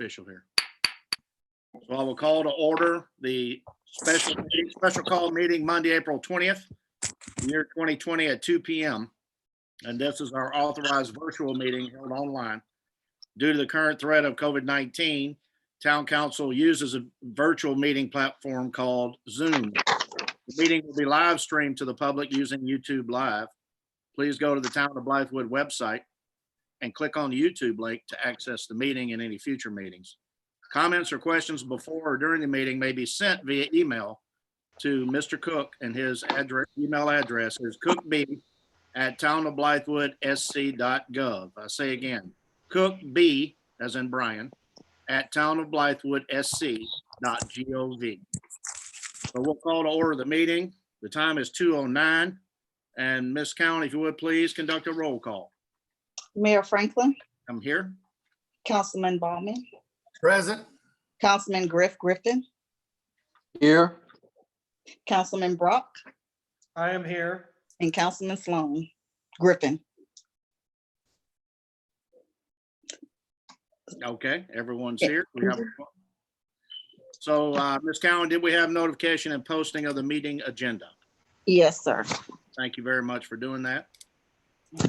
official here. So I will call to order the special call meeting Monday, April 20th, year 2020 at 2 p.m. And this is our authorized virtual meeting held online. Due to the current threat of COVID-19, Town Council uses a virtual meeting platform called Zoom. The meeting will be live streamed to the public using YouTube Live. Please go to the Town of Blythewood website and click on the YouTube link to access the meeting and any future meetings. Comments or questions before or during the meeting may be sent via email to Mr. Cook, and his email address is cookb@townofblythewoodsc.gov. I say again, cookb, as in Brian, at townofblythewoodsc.gov. So we'll call to order the meeting. The time is 2:09. And Ms. Cowan, if you would please conduct a roll call. Mayor Franklin, I'm here. Councilman Ballman, Present. Councilman Griffin, Here. Councilman Brock, I am here. and Councilman Sloan Griffin. Okay, everyone's here. So, Ms. Cowan, did we have notification and posting of the meeting agenda? Yes, sir. Thank you very much for doing that.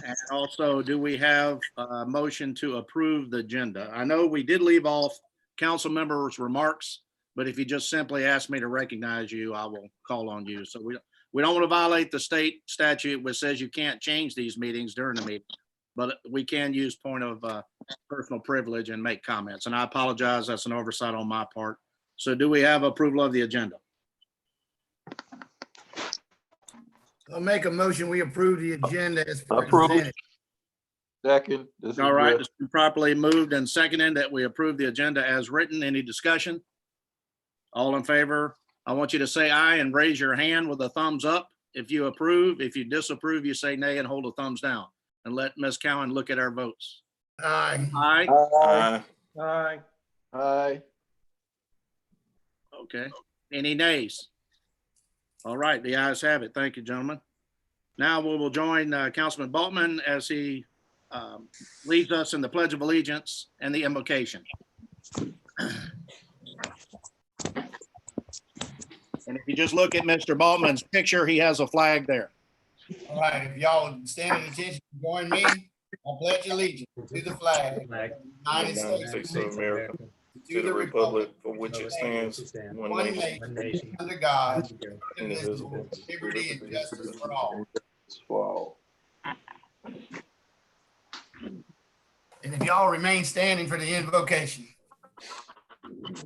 And also, do we have a motion to approve the agenda? I know we did leave off council members' remarks, but if you just simply ask me to recognize you, I will call on you. So we don't want to violate the state statute which says you can't change these meetings during the meeting, but we can use point of personal privilege and make comments. And I apologize, that's an oversight on my part. So do we have approval of the agenda? I'll make a motion. We approve the agenda as Approved. presented. Second. This is All right, Griff. it's been properly moved and seconded that we approve the agenda as written. Any discussion? All in favor? I want you to say aye and raise your hand with a thumbs up if you approve. If you disapprove, you say nay and hold a thumbs down. And let Ms. Cowan look at our votes. Aye. Aye, Aye. Aye. Aye. okay. Any nays? All right, the ayes have it. Thank you, gentlemen. Now we will join Councilman Baltman as he leads us in the Pledge of Allegiance and the invocation. And if you just look at Mr. Baltman's picture, he has a flag there. All right, if y'all stand at attention, join me. I pledge allegiance to the flag of the United States of America, to the republic for which it stands, one one nation, nation, under God, indivisible, indivisible, liberty and justice for all. for all. And if y'all remain standing for the invocation.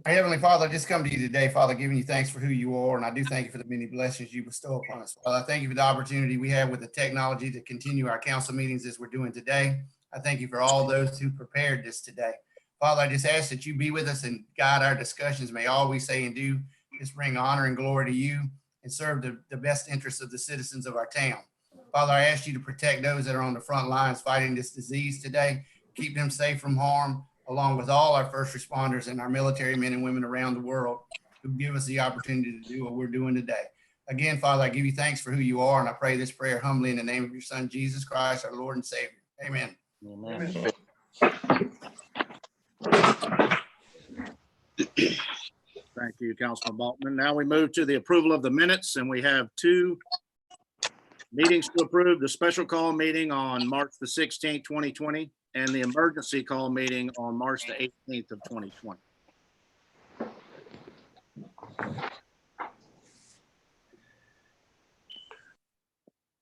Our Heavenly Father, I just come to you today, Father, giving you thanks for who you are. And I do thank you for the many blessings you bestow upon us. Father, I thank you for the opportunity we have with the technology to continue our council meetings as we're doing today. I thank you for all those who prepared this today. Father, I just ask that you be with us and guide our discussions. May all we say and do just bring honor and glory to you and serve the best interests of the citizens of our town. Father, I ask you to protect those that are on the front lines fighting this disease today. Keep them safe from harm, along with all our first responders and our military men and women around the world who give us the opportunity to do what we're doing today. Again, Father, I give you thanks for who you are, and I pray this prayer humbly in the name of your Son, Jesus Christ, our Lord and Savior. Amen. Amen. Thank you, Councilman Baltman. Now we move to the approval of the minutes, and we have two meetings to approve: the special call meeting on March the 16th, 2020, and the emergency call meeting on March the 18th of 2020.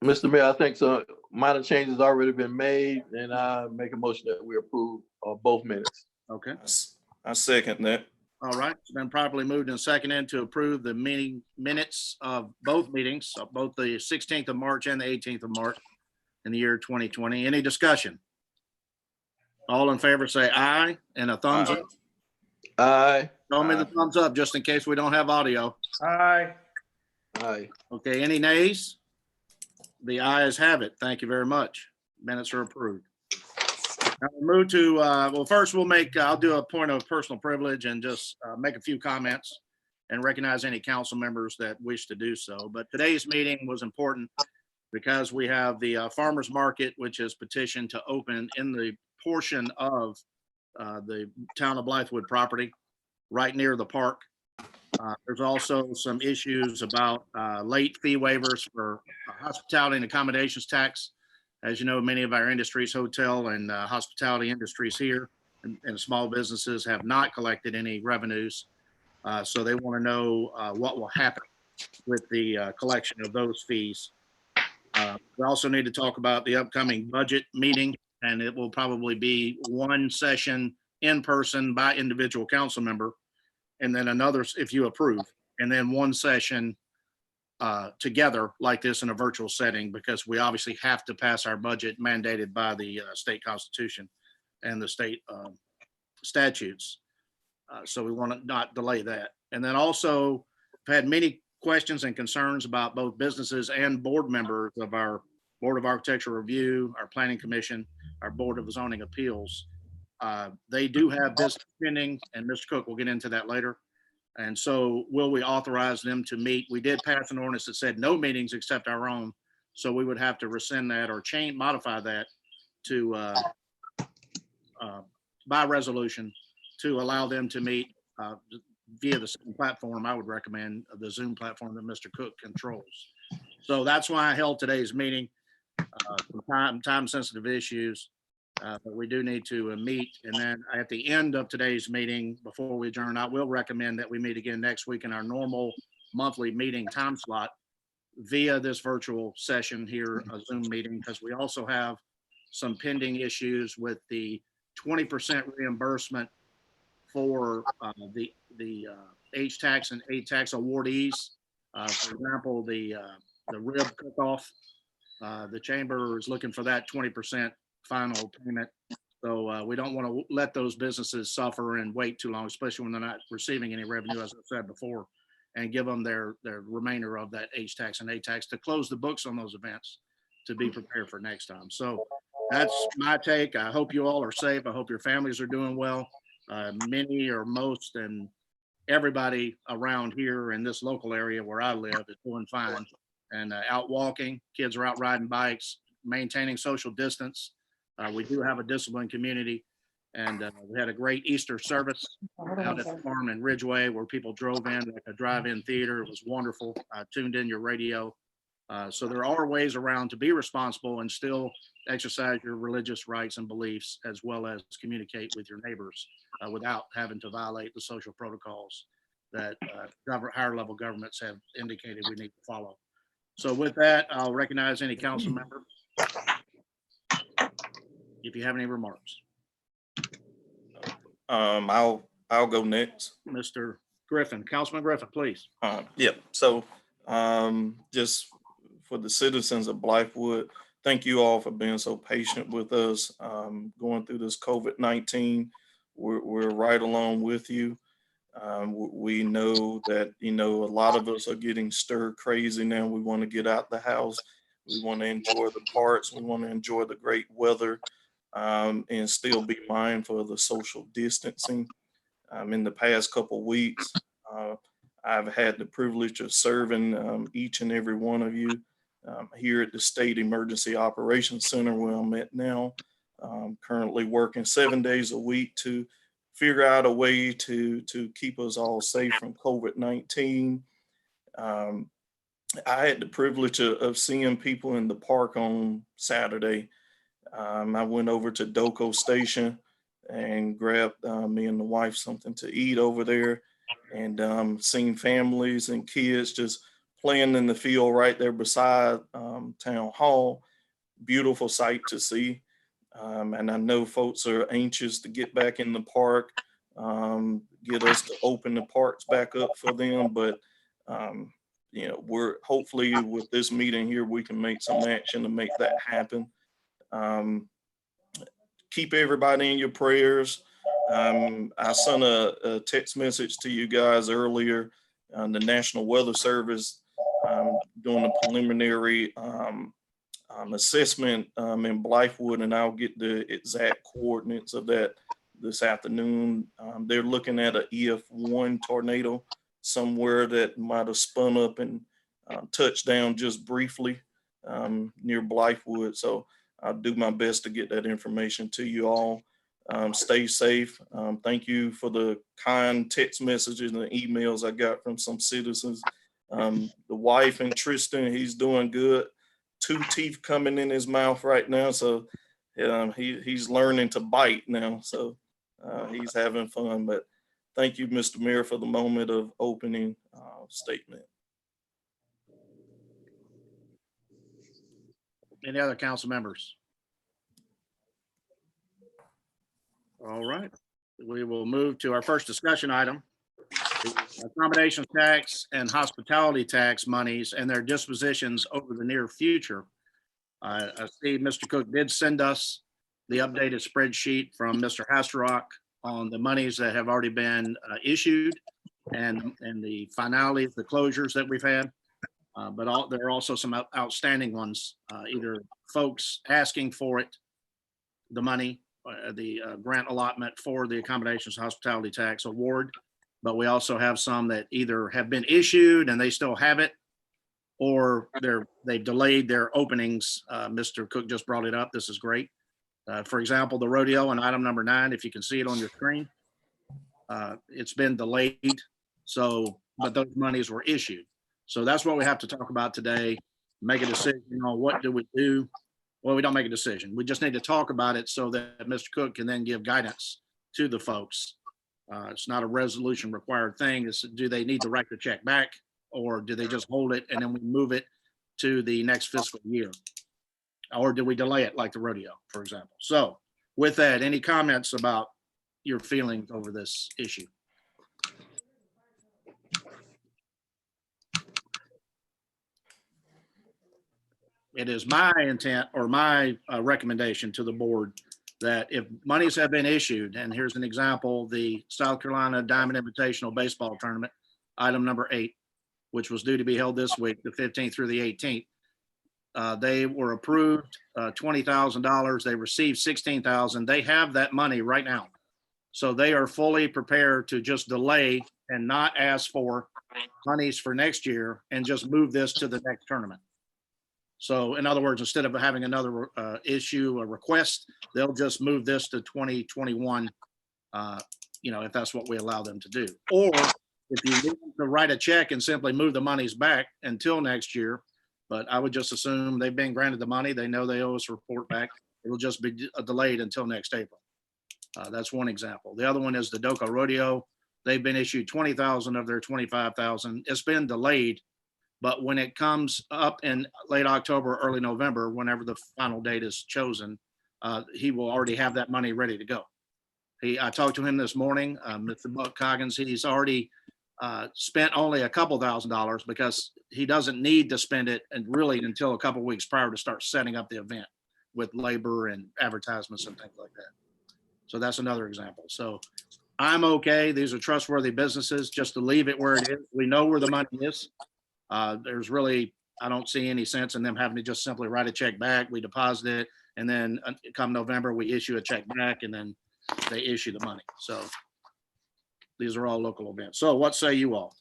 Mr. Mayor, I think so. Minor changes already been made, and I make a motion that we approve both minutes. Okay, I second that. all right. It's been properly moved and seconded to approve the meeting minutes of both meetings, of both the 16th of March and the 18th of March in the year 2020. Any discussion? All in favor say aye and a thumbs Aye. up. Aye. Show me the thumbs up just in case we don't have audio. Aye. Aye. Okay, any nays? The ayes have it. Thank you very much. Minutes are approved. Now we move to, well, first I'll do a point of personal privilege and just make a few comments and recognize any council members that wish to do so. But today's meeting was important because we have the farmer's market, which is petitioned to open in the portion of the town of Blythewood property right near the park. There's also some issues about late fee waivers for hospitality and accommodations tax. As you know, many of our industries, hotel and hospitality industries here and small businesses have not collected any revenues. So they want to know what will happen with the collection of those fees. We also need to talk about the upcoming budget meeting, and it will probably be one session in person by individual council member, and then another if you approve, and then one session together like this in a virtual setting, because we obviously have to pass our budget mandated by the state constitution and the state statutes. So we want to not delay that. And then also I've had many questions and concerns about both businesses and board members of our Board of Architectural Review, our Planning Commission, our Board of Zoning Appeals. They do have business pending, and Mr. Cook will get into that later. And so will we authorize them to meet? We did pass an ordinance that said no meetings except our own. So we would have to rescind that or modify that to by resolution to allow them to meet via the same platform. I would recommend the Zoom platform that Mr. Cook controls. So that's why I held today's meeting. Time sensitive issues, but we do need to meet. And then at the end of today's meeting, before we adjourn, I will recommend that we meet again next week in our normal monthly meeting time slot via this virtual session here, a Zoom meeting, because we also have some pending issues with the 20% reimbursement for the H-tax and A-tax awardees. For example, the rib cook-off, the chamber is looking for that 20% final payment. So we don't want to let those businesses suffer and wait too long, especially when they're not receiving any revenue, as I said before, and give them their remainder of that H-tax and A-tax to close the books on those events to be prepared for next time. So that's my take. I hope you all are safe. I hope your families are doing well. Many or most and everybody around here in this local area where I live is doing fine and out walking. Kids are out riding bikes, maintaining social distance. We do have a disciplined community, and we had a great Easter service out at the farm in Ridgeway where people drove in like a drive-in theater. It was wonderful. Tuned in your radio. So there are ways around to be responsible and still exercise your religious rights and beliefs, as well as communicate with your neighbors without having to violate the social protocols that higher level governments have indicated we need to follow. So with that, I'll recognize any council member if you have any remarks. I'll go next. Mr. Griffin, Councilman Griffin, please. Yep. So just for the citizens of Blythewood, thank you all for being so patient with us going through this COVID-19. We're right along with you. We know that, a lot of us are getting stir crazy now. We want to get out the house. We want to enjoy the parks. We want to enjoy the great weather and still be mindful of the social distancing. In the past couple of weeks, I've had the privilege of serving each and every one of you here at the State Emergency Operations Center where I'm at now. Currently working 7 days a week to figure out a way to keep us all safe from COVID-19. I had the privilege of seeing people in the park on Saturday. I went over to Doco Station and grabbed me and the wife something to eat over there, and seen families and kids just playing in the field right there beside Town Hall. Beautiful sight to see. And I know folks are anxious to get back in the park, get us to open the parks back up for them. But, we're hopefully with this meeting here, we can make some action to make that happen. Keep everybody in your prayers. I sent a text message to you guys earlier. The National Weather Service doing a preliminary assessment in Blythewood, and I'll get the exact coordinates of that this afternoon. They're looking at an EF1 tornado somewhere that might have spun up and touched down just briefly near Blythewood. So I'll do my best to get that information to you all. Stay safe. Thank you for the kind text messages and emails I got from some citizens. The wife and Tristan, he's doing good. 2 teeth coming in his mouth right now, so he's learning to bite now. So he's having fun. But thank you, Mr. Mayor, for the moment of opening statement. Any other council members? All right, we will move to our first discussion item. The accommodation tax and hospitality tax monies and their dispositions over the near future. I see Mr. Cook did send us the updated spreadsheet from Mr. Hasselrock on the monies that have already been issued and the finalities, the closures that we've had. But there are also some outstanding ones, either folks asking for it, the money, the grant allotment for the accommodations hospitality tax award. But we also have some that either have been issued and they still have it, or they've delayed their openings. Mr. Cook just brought it up. This is great. For example, the rodeo on item number 9, if you can see it on your screen, it's been delayed. So, but those monies were issued. So that's what we have to talk about today. Make a decision on what do we do. Well, we don't make a decision. We just need to talk about it so that Mr. Cook can then give guidance to the folks. It's not a resolution required thing. It's, do they need to write the check back, or do they just hold it and then we move it to the next fiscal year? Or do we delay it like the rodeo, for example? So with that, any comments about your feelings over this issue? It is my intent or my recommendation to the board that if monies have been issued, and here's an example, the South Carolina Diamond Invitational Baseball Tournament, item number 8, which was due to be held this week, the 15th through the 18th. They were approved $20,000. They received $16,000. They have that money right now. So they are fully prepared to just delay and not ask for monies for next year and just move this to the next tournament. So in other words, instead of having another issue or request, they'll just move this to 2021, if that's what we allow them to do. Or if you need to write a check and simply move the monies back until next year, but I would just assume they've been granted the money. They know they owe us a report back. It'll just be delayed until next April. That's one example. The other one is the Doco Rodeo. They've been issued 20,000 of their 25,000. It's been delayed. But when it comes up in late October, early November, whenever the final date is chosen, he will already have that money ready to go. I talked to him this morning, Mr. Buck Coggins. He's already spent only a couple $1,000s because he doesn't need to spend it and really until a couple weeks prior to start setting up the event with labor and advertisements and things like that. So that's another example. So I'm okay. These are trustworthy businesses. Just to leave it where it is. We know where the money is. There's really, I don't see any sense in them having to just simply write a check back. We deposit it, and then come November, we issue a check back, and then they issue the money. So these are all local events. So what say you all?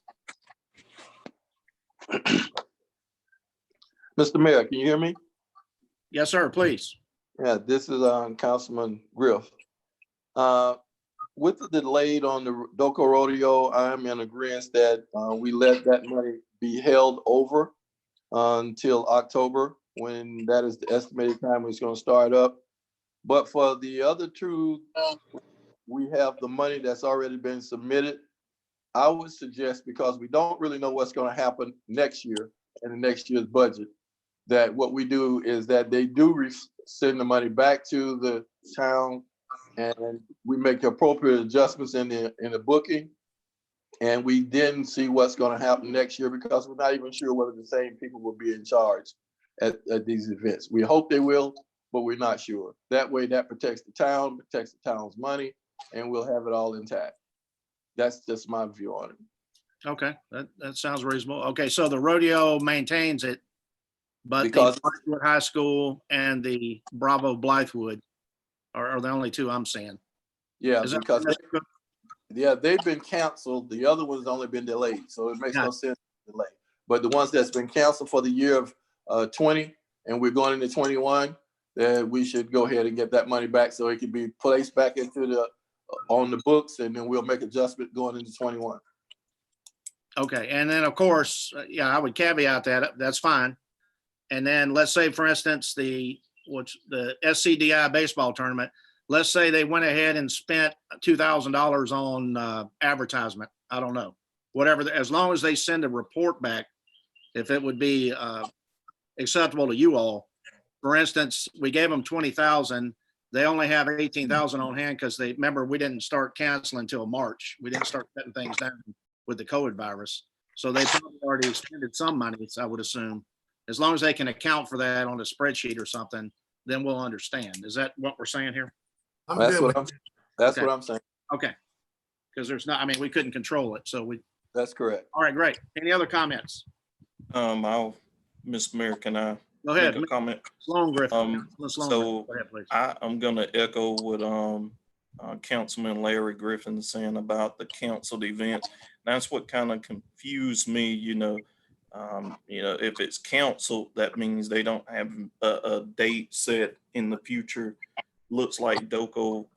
Mr. Mayor, can you hear me? Yes, sir, please. Yeah, this is Councilman Griff. With the delay on the Doco Rodeo, I'm in agreement that we let that money be held over until October, when that is the estimated time it's going to start up. But for the other two, we have the money that's already been submitted. I would suggest, because we don't really know what's going to happen next year in the next year's budget, that what we do is that they do send the money back to the town, and we make the appropriate adjustments in the booking. And we then see what's going to happen next year, because we're not even sure whether the same people will be in charge at these events. We hope they will, but we're not sure. That way, that protects the town, protects the town's money, and we'll have it all intact. That's just my view on it. Okay, that sounds reasonable. Okay, so the rodeo maintains it, but Because the Blythewood High School and the Bravo Blythewood are the only two I'm seeing. Yeah, Is that because Mr. Cook? they've been canceled. The other one's only been delayed, so it makes no sense to delay. But the ones that's been canceled for the year of 20, and we're going into 21, then we should go ahead and get that money back so it can be placed back into the, on the books, and then we'll make adjustment going into 21. Okay, and then of course, yeah, I would caveat that, that's fine. And then let's say, for instance, the SCDI baseball tournament, let's say they went ahead and spent $2,000 on advertisement. I don't know, whatever, as long as they send a report back, if it would be acceptable to you all. For instance, we gave them 20,000. They only have 18,000 on hand because they, remember, we didn't start canceling until March. We didn't start cutting things down with the COVID virus. So they probably already expended some money, I would assume. As long as they can account for that on a spreadsheet or something, then we'll understand. Is that what we're saying here? I'm That's good what with that's Okay. what I'm saying. Okay. Because there's not, I mean, we couldn't control it. So That's correct. all right, great. Any other comments? Mr. Mayor, can I Go ahead. make a comment? Sloan Griffin. Um, Sloan so Griffin. Go ahead, please. I'm gonna echo what Councilman Larry Griffin is saying about the canceled events. That's what kind of confused me, if it's canceled, that means they don't have a date set in the future. Looks like Doko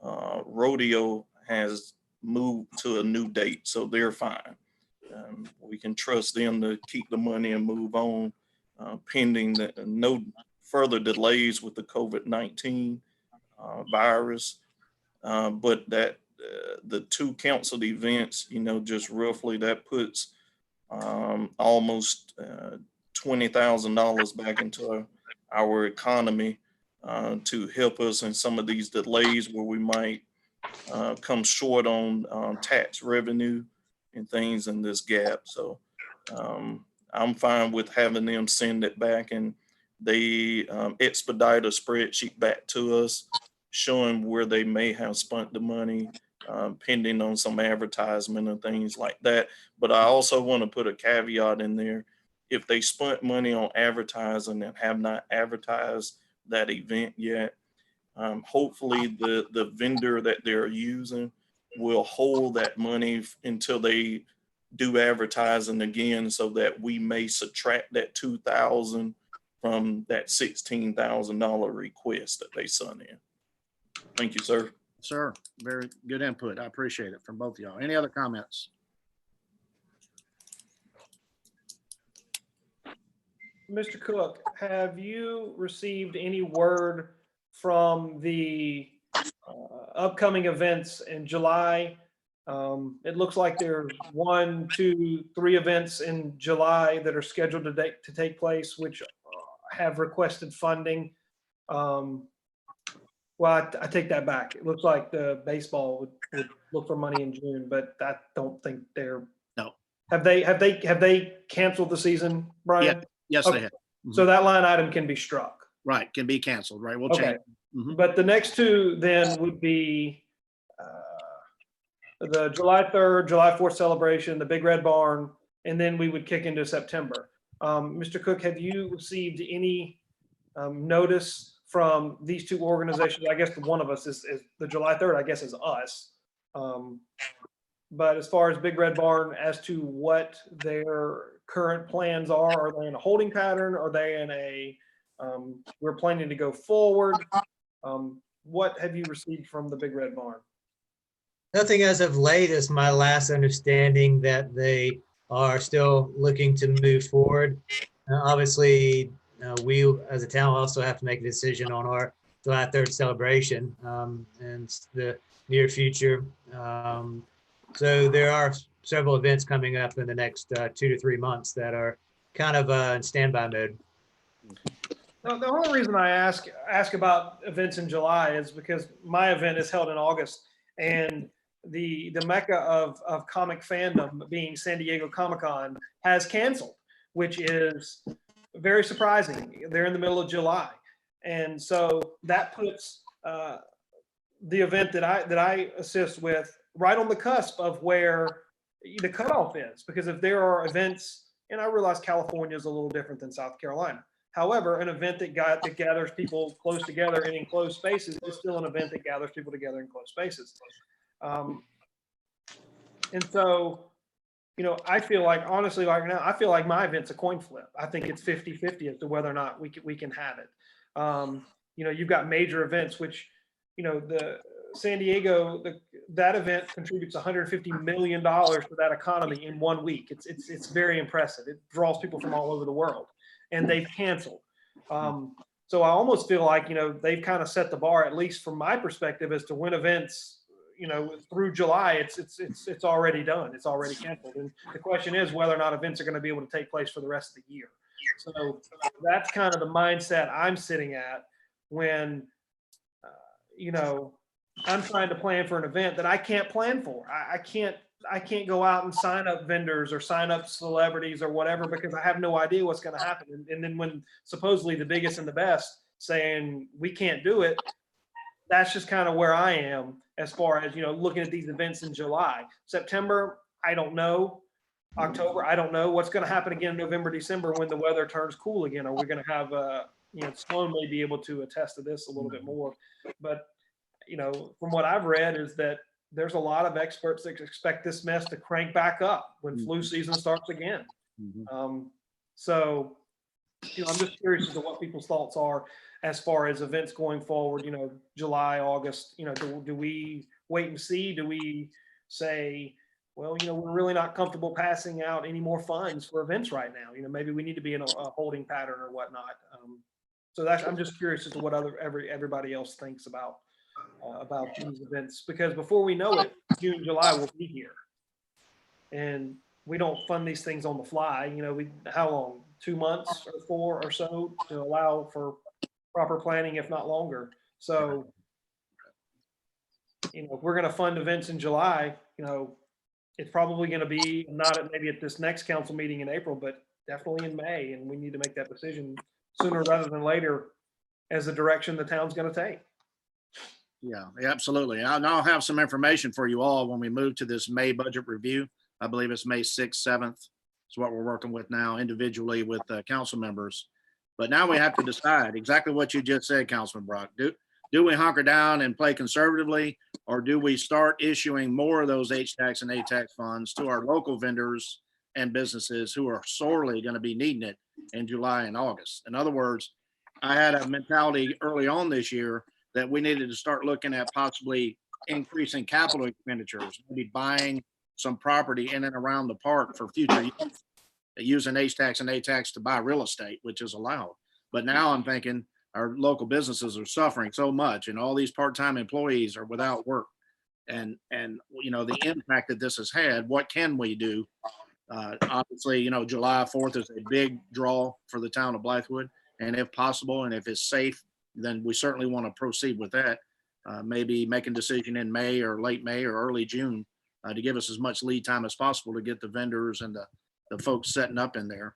Rodeo has moved to a new date, so they're fine. We can trust them to keep the money and move on, pending no further delays with the COVID-19 virus. But that the two canceled events, just roughly that puts almost $20,000 back into our economy to help us in some of these delays where we might come short on tax revenue and things in this gap. So I'm fine with having them send it back, and they expedite a spreadsheet back to us showing where they may have spent the money, pending on some advertisement and things like that. But I also want to put a caveat in there. If they spent money on advertising and have not advertised that event yet, hopefully the vendor that they're using will hold that money until they do advertising again, so that we may subtract that $2,000 from that $16,000 request that they sent in. Thank you, sir. Sir, very good input. I appreciate it from both of y'all. Any other comments? Mr. Cook, have you received any word from the upcoming events in July? It looks like there's 1, 2, 3 events in July that are scheduled to take place, which have requested funding. Well, I take that back. It looks like the baseball would look for money in June, but I don't think they're. No. Have they canceled the season, Brian? Yes, Okay. they have. So that line item can be struck. Right, can be canceled, right? We'll Okay. change. Mhm. But the next two then would be the July 3rd, July 4th celebration, the Big Red Barn, and then we would kick into September. Mr. Cook, have you received any notice from these two organizations? I guess one of us is the July 3rd, I guess, is us. But as far as Big Red Barn, as to what their current plans are they in a holding pattern? Are they in a, we're planning to go forward? What have you received from the Big Red Barn? Nothing as of late is my last understanding that they are still looking to move forward. Obviously, we as a town also have to make a decision on our July 3rd celebration in the near future. So there are several events coming up in the next 2 to 3 months that are kind of in standby mode. Now, the only reason I ask about events in July is because my event is held in August, and the mecca of comic fandom, being San Diego Comic-Con, has canceled, which is very surprising. They're in the middle of July, and so that puts the event that I assist with right on the cusp of where the cutoff is. Because if there are events, and I realize California is a little different than South Carolina. However, an event that gathers people close together in enclosed spaces is still an event that gathers people together in closed spaces. And so, I feel like, honestly, right now, I feel like my event's a coin flip. I think it's 50-50 as to whether or not we can have it. you've got major events, which, the San Diego, that event contributes $150 million to that economy in 1 week. It's very impressive. It draws people from all over the world, and they've canceled. So I almost feel like, they've kind of set the bar, at least from my perspective, as to when events, through July, it's already done. It's already canceled. And the question is whether or not events are going to be able to take place for the rest of the year. So that's kind of the mindset I'm sitting at when, I'm trying to plan for an event that I can't plan for. I can't go out and sign up vendors or sign up celebrities or whatever, because I have no idea what's going to happen. And then when supposedly the biggest and the best saying we can't do it, that's just kind of where I am as far as, looking at these events in July. September, I don't know. October, I don't know. What's going to happen again in November, December when the weather turns cool again? Are we going to have, Sloan may be able to attest to this a little bit more. But, from what I've read is that there's a lot of experts that expect this mess to crank back up when flu season starts again. So, I'm just curious as to what people's thoughts are as far as events going forward, July, August, do we wait and see? Do we say, well, we're really not comfortable passing out any more funds for events right now. Maybe we need to be in a holding pattern or whatnot. So I'm just curious as to what everybody else thinks about these events, because before we know it, June, July will be here, and we don't fund these things on the fly. How long? 2 months or 4 or so to allow for proper planning, if not longer. So, if we're going to fund events in July, it's probably going to be not maybe at this next council meeting in April, but definitely in May. And we need to make that decision sooner rather than later as the direction the town's going to take. Yeah, absolutely. I'll have some information for you all when we move to this May budget review. I believe it's May 6th, 7th. It's what we're working with now individually with council members. But now we have to decide exactly what you just said, Councilman Brock. Do we hunker down and play conservatively, or do we start issuing more of those HTAX and ATAX funds to our local vendors and businesses who are sorely going to be needing it in July and August? In other words, I had a mentality early on this year that we needed to start looking at possibly increasing capital expenditures, maybe buying some property in and around the park for future use, using HTAX and ATAX to buy real estate, which is allowed. But now I'm thinking our local businesses are suffering so much, and all these part-time employees are without work. And the impact that this has had, what can we do? Obviously, July 4th is a big draw for the town of Blythewood. And if possible, and if it's safe, then we certainly want to proceed with that. Maybe make a decision in May or late May or early June to give us as much lead time as possible to get the vendors and the folks setting up in there.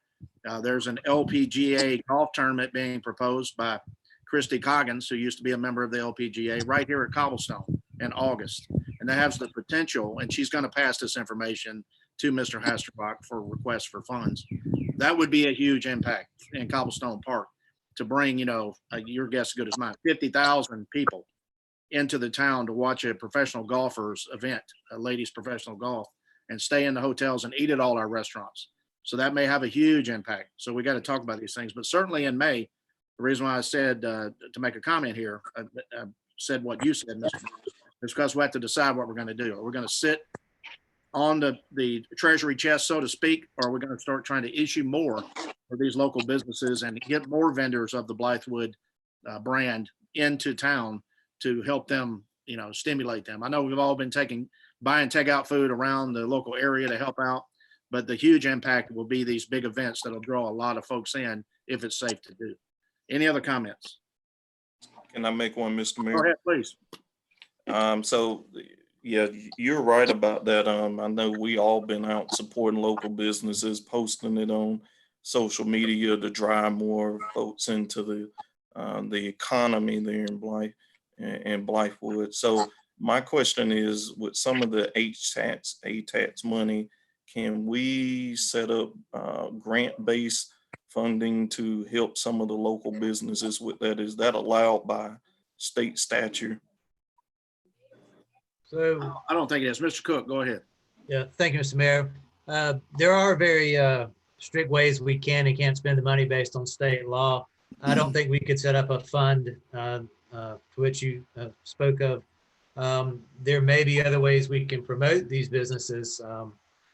There's an LPGA golf tournament being proposed by Christy Coggins, who used to be a member of the LPGA, right here at Cobblestone in August. And that has the potential, and she's going to pass this information to Mr. Hasterbach for requests for funds. That would be a huge impact in Cobblestone Park to bring, your guess as good as mine, 50,000 people into the town to watch a professional golfers event, a ladies professional golf, and stay in the hotels and eat at all our restaurants. So that may have a huge impact. So we got to talk about these things. But certainly in May, the reason why I said to make a comment here, I said what you said, Mr. is because we have to decide what we're going to do. Are we going to sit on the treasury chest, so to speak, or are we going to start trying to issue more for these local businesses and get more vendors of the Blythewood brand into town to help them, stimulate them? I know we've all been buying takeout food around the local area to help out, but the huge impact will be these big events that'll draw a lot of folks in if it's safe to do. Any other comments? Can I make one, Mr. Mayor? Go ahead, please. So yeah, you're right about that. I know we all been out supporting local businesses, posting it on social media to drive more folks into the economy there in Blythewood. So my question is, with some of the HTAX, ATAX money, can we set up grant-based funding to help some of the local businesses with that? Is that allowed by state statute? So, I don't think it is. Mr. Cook, go ahead. yeah, thank you, Mr. Mayor. There are very strict ways we can and can't spend the money based on state law. I don't think we could set up a fund to which you spoke of. There may be other ways we can promote these businesses,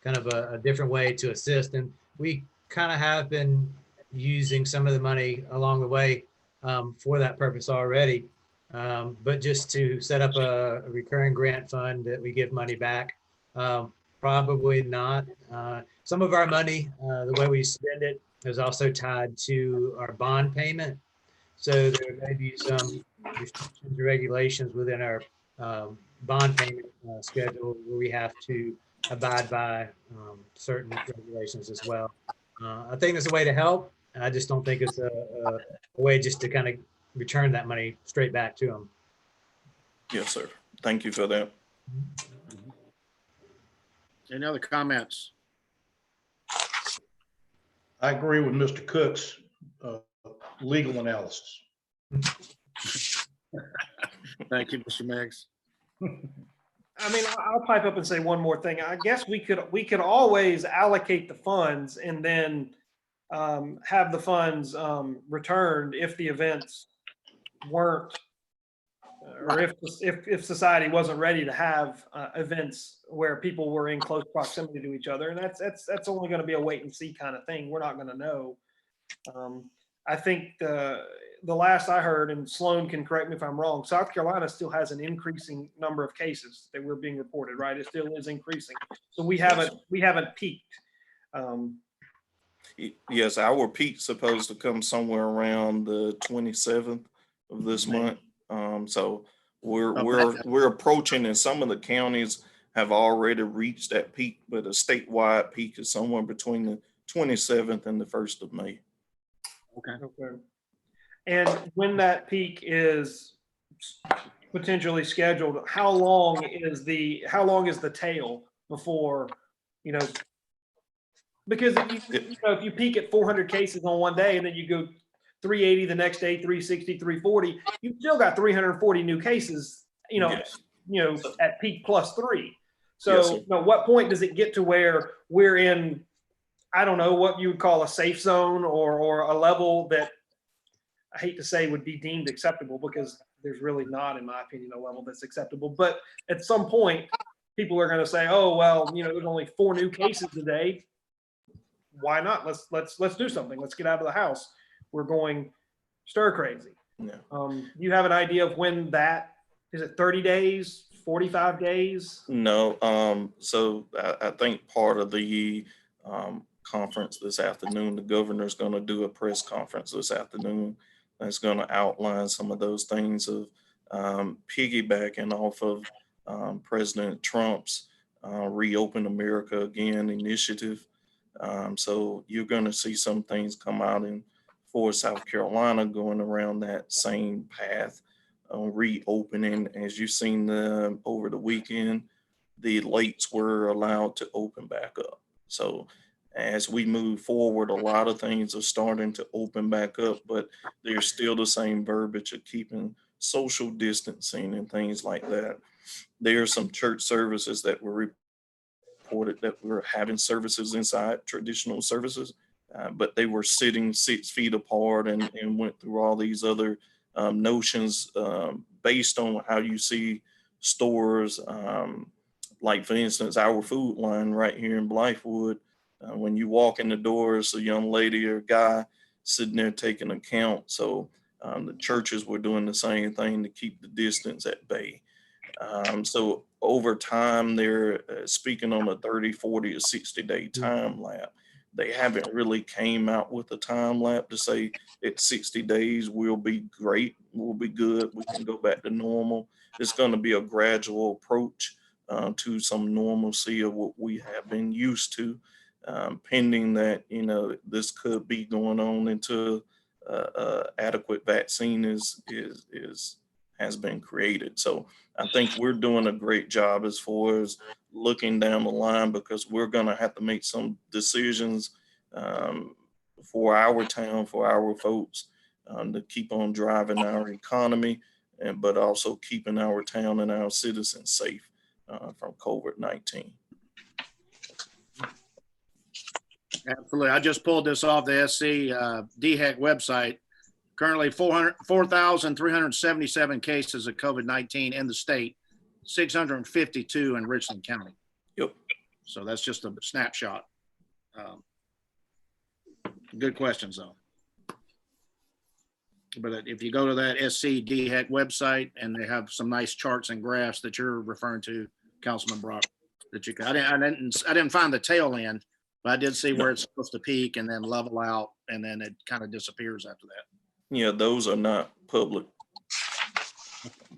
kind of a different way to assist. And we kind of have been using some of the money along the way for that purpose already. But just to set up a recurring grant fund that we give money back, probably not. Some of our money, the way we spend it, is also tied to our bond payment. So there may be some restrictions or regulations within our bond payment schedule where we have to abide by certain regulations as well. I think there's a way to help. I just don't think it's a way just to kind of return that money straight back to them. Yes, sir. Thank you for that. Any other comments? I agree with Mr. Cook's legal analysis. Thank you, Mr. Meggs. I mean, I'll pipe up and say one more thing. I guess we could always allocate the funds and then have the funds returned if the events weren't, or if society wasn't ready to have events where people were in close proximity to each other. And that's only going to be a wait and see kind of thing. We're not going to know. I think the last I heard, and Sloan can correct me if I'm wrong, South Carolina still has an increasing number of cases that were being reported, right? It still is increasing. So we haven't peaked. Yes, our peak's supposed to come somewhere around the 27th of this month. So we're approaching, and some of the counties have already reached that peak, but a statewide peak is somewhere between the 27th and the 1st of May. Okay. And when that peak is potentially scheduled, how long is the tail before, because if you peak at 400 cases on one day and then you go 380 the next day, 360, 340, you've still got 340 new cases, Yes. At peak +3. So Yes, sir. what point does it get to where we're in, I don't know, what you would call a safe zone or a level that I hate to say would be deemed acceptable, because there's really not, in my opinion, a level that's acceptable. But at some point, people are going to say, "Oh, well, there's only 4 new cases today. Why not? Let's do something. Let's get out of the house. We're going stir crazy." Yeah. You have an idea of when that is? It 30 days, 45 days? No. So I think part of the conference this afternoon, the governor's going to do a press conference this afternoon that's going to outline some of those things of piggybacking off of President Trump's Reopen America Again initiative. So you're going to see some things come out for South Carolina going around that same path, reopening. As you've seen over the weekend, the lakes were allowed to open back up. So as we move forward, a lot of things are starting to open back up, but there's still the same verbiage of keeping social distancing and things like that. There are some church services that were reported that were having services inside, traditional services, but they were sitting 6 feet apart and went through all these other notions based on how you see stores, like for instance, our food line right here in Blythewood. When you walk in the door, it's a young lady or guy sitting there taking account. So the churches were doing the same thing to keep the distance at bay. So over time, they're speaking on a 30, 40, or 60-day time lapse. They haven't really came out with a time lapse to say at 60 days, we'll be great, we'll be good, we can go back to normal. It's going to be a gradual approach to some normalcy of what we have been used to. Pending that, this could be going on until adequate vaccine has been created. So I think we're doing a great job as far as looking down the line, because we're going to have to make some decisions for our town, for our folks, to keep on driving our economy, but also keeping our town and our citizens safe from COVID-19. Absolutely. I just pulled this off the SC DHEC website. Currently 4,377 cases of COVID-19 in the state, 652 in Richland County. Yep. So that's just a snapshot. Good questions though. But if you go to that SCDHEC website, and they have some nice charts and graphs that you're referring to, Councilman Brock, that you can, I didn't find the tail end, but I did see where it's supposed to peak and then level out, and then it kind of disappears after that. Yeah, those are not public.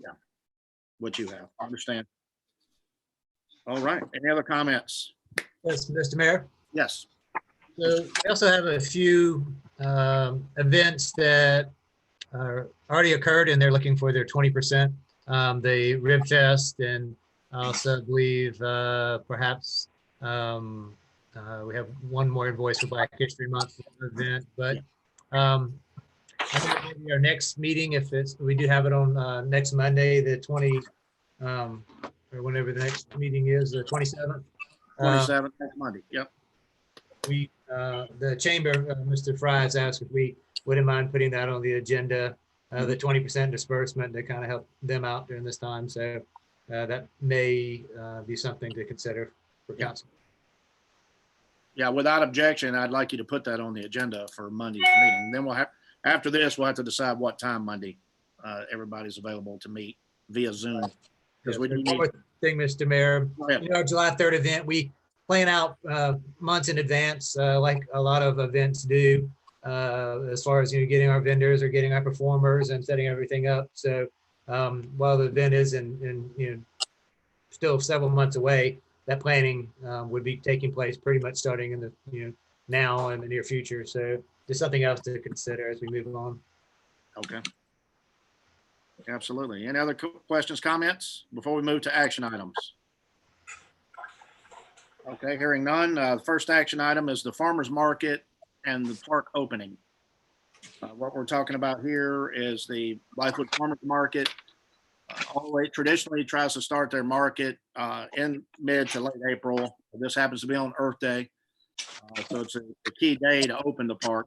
Yeah, what you have, I understand. All right, any other comments? Yes, Mr. Mayor. Yes. So we also have a few events that are already occurred, and they're looking for their 20%. The Rib Fest, and I also believe perhaps we have one more invoice for Black History Month event. But I think maybe our next meeting, if we do have it on next Monday, the 20, or whenever the next meeting is, the 27th. 27th, next Monday. Yep. We, the chamber, Mr. Fry has asked if we wouldn't mind putting that on the agenda, the 20% disbursement to kind of help them out during this time. So that may be something to consider for council. Yeah, without objection, I'd like you to put that on the agenda for Monday's meeting. Then we'll have, after this, we'll have to decide what time Monday everybody's available to meet via Zoom. Because we do One need. more thing, Mr. Mayor, Go ahead. you know, July 3rd event, we plan out months in advance, like a lot of events do, as far as, you know, getting our vendors or getting our performers and setting everything up. So while the event is in you know, still several months away, that planning would be taking place pretty much starting in the, you know, now and the near future. So just something else to consider as we move along. Okay. Absolutely. Any other questions, comments before we move to action items? Okay, hearing none. The first action item is the farmer's market and the park opening. What we're talking about here is the Blythewood Farmers Market. Always traditionally tries to start their market in mid to late April. This happens to be on Earth Day. So it's a key day to open the park.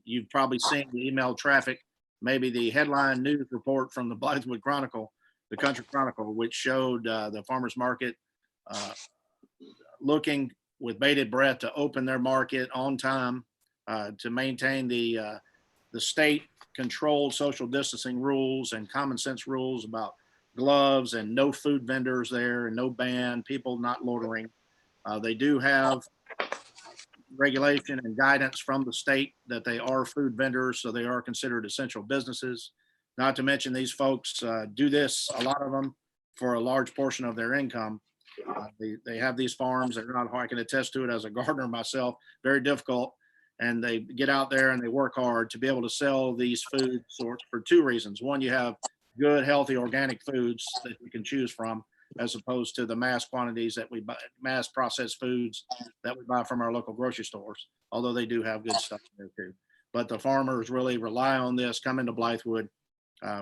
You've probably seen the email traffic, maybe the headline news report from the Blythewood Chronicle, the Country Chronicle, which showed the farmers market looking with bated breath to open their market on time, to maintain the state controlled social distancing rules and common sense rules about gloves and no food vendors there and no ban, people not loitering. They do have regulation and guidance from the state that they are food vendors, so they are considered essential businesses. Not to mention these folks do this, a lot of them, for a large portion of their income. They have these farms. They're not hard. I can attest to it as a gardener myself, very difficult. And they get out there and they work hard to be able to sell these food sorts for two reasons. One, you have good, healthy, organic foods that you can choose from, as opposed to the mass quantities that we buy, mass processed foods that we buy from our local grocery stores, although they do have good stuff there too. But the farmers really rely on this, come into Blythewood.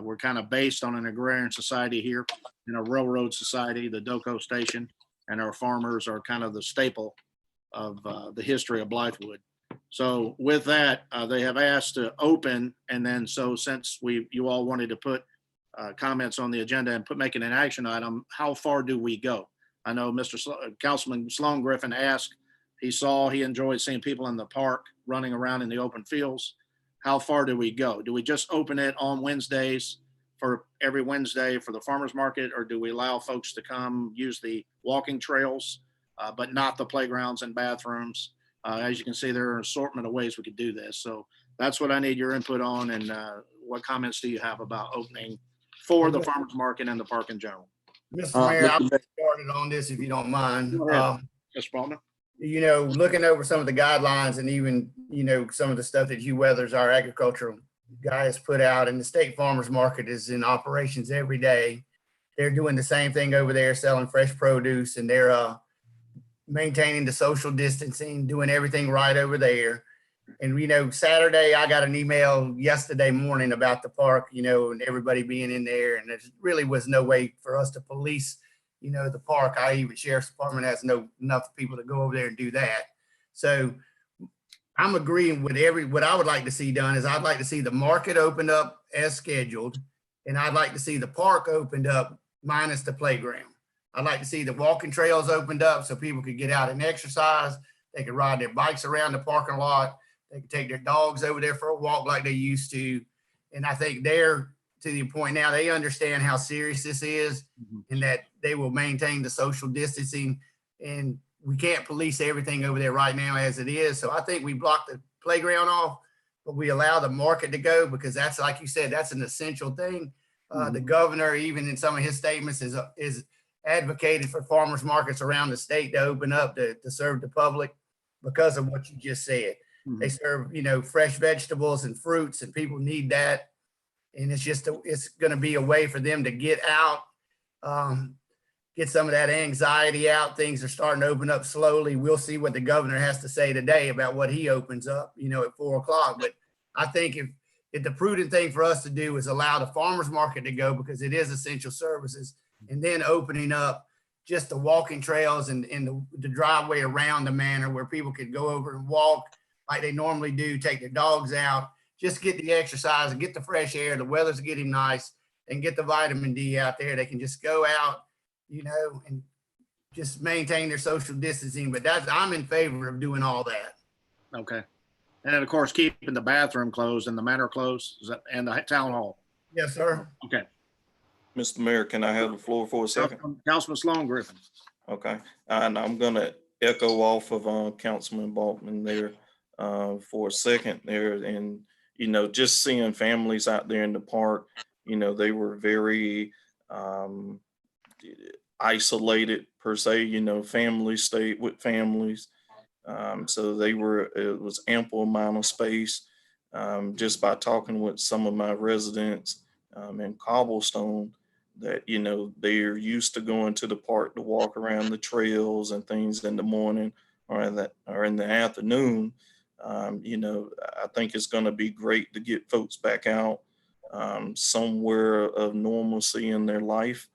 We're kind of based on an agrarian society here, in a railroad society, the Doco station, and our farmers are kind of the staple of the history of Blythewood. So with that, they have asked to open, and then so since you all wanted to put comments on the agenda and make it an action item, how far do we go? I know Councilman Sloan Griffin asked, he enjoyed seeing people in the park running around in the open fields. How far do we go? Do we just open it on Wednesdays for every Wednesday for the farmers market, or do we allow folks to come use the walking trails, but not the playgrounds and bathrooms? As you can see, there are an assortment of ways we could do this. So that's what I need your input on. And what comments do you have about opening for the farmers market and the park in general? Mr. Mayor, I'll get started on this if you don't mind. Go ahead, Mr. Baldwin. You know, looking over some of the guidelines and even, you know, some of the stuff that Hugh Weathers, our agricultural guy, has put out, and the state farmers market is in operations every day. They're doing the same thing over there, selling fresh produce, and they're maintaining the social distancing, doing everything right over there. And, you know, Saturday, I got an email yesterday morning about the park, you know, and everybody being in there. And there really was no way for us to police, you know, the park. Even Sheriff's Department has enough people to go over there and do that. So I'm agreeing with what I would like to see done is I'd like to see the market opened up as scheduled. And I'd like to see the park opened up minus the playground. I'd like to see the walking trails opened up so people could get out and exercise. They could ride their bikes around the parking lot. They could take their dogs over there for a walk like they used to. And I think they're to the point now, they understand how serious this is and that they will maintain the social distancing. And we can't police everything over there right now as it is. So I think we block the playground off, but we allow the market to go because that's, like you said, that's an essential thing. The governor, even in some of his statements, is advocated for farmers markets around the state to open up to serve the public because of what you just said. They serve, fresh vegetables and fruits, and people need that. And it's going to be a way for them to get out, get some of that anxiety out. Things are starting to open up slowly. We'll see what the governor has to say today about what he opens up, at 4 o'clock. But I think if the prudent thing for us to do is allow the farmers market to go because it is essential services, and then opening up just the walking trails and the driveway around the manor where people could go over and walk like they normally do, take their dogs out, just get the exercise and get the fresh air. The weather's getting nice, and get the vitamin D out there. They can just go out, and just maintain their social distancing. But I'm in favor of doing all that. Okay. And then, of course, keeping the bathroom closed and the manor closed and the town hall. Yes, sir. Okay. Mr. Mayor, can I have the floor for a second? Councilman Sloan Griffin. Okay, and I'm gonna echo off of Councilman Balkman there for a second there, and just seeing families out there in the park, they were very isolated per se. Families stayed with families, so it was ample amount of space. Just by talking with some of my residents in Cobblestone, that they're used to going to the park to walk around the trails and things in the morning or in the afternoon. I think it's going to be great to get folks back out somewhere of normalcy in their life,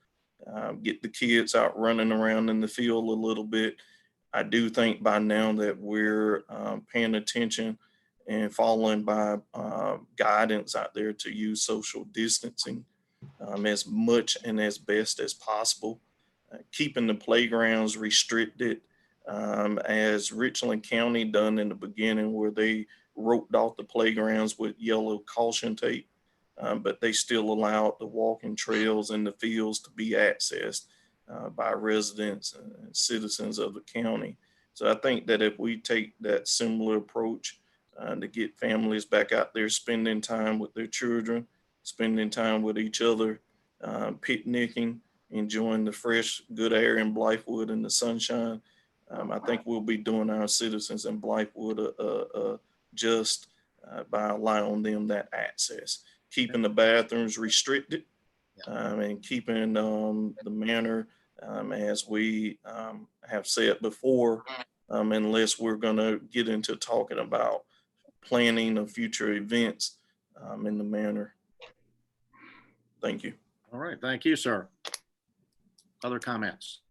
get the kids out running around in the field a little bit. I do think by now that we're paying attention and following by guidance out there to use social distancing as much and as best as possible, keeping the playgrounds restricted, as Richland County done in the beginning, where they roped off the playgrounds with yellow caution tape, but they still allowed the walking trails and the fields to be accessed by residents and citizens of the county. So I think that if we take that similar approach to get families back out there spending time with their children, spending time with each other, picnicking, enjoying the fresh, good air in Blythewood and the sunshine, I think we'll be doing our citizens in Blythewood just by allowing them that access, keeping the bathrooms restricted, and keeping the manor, as we have said before, unless we're going to get into talking about planning of future events in the manor. Thank you. All right. Thank you, sir. Other comments?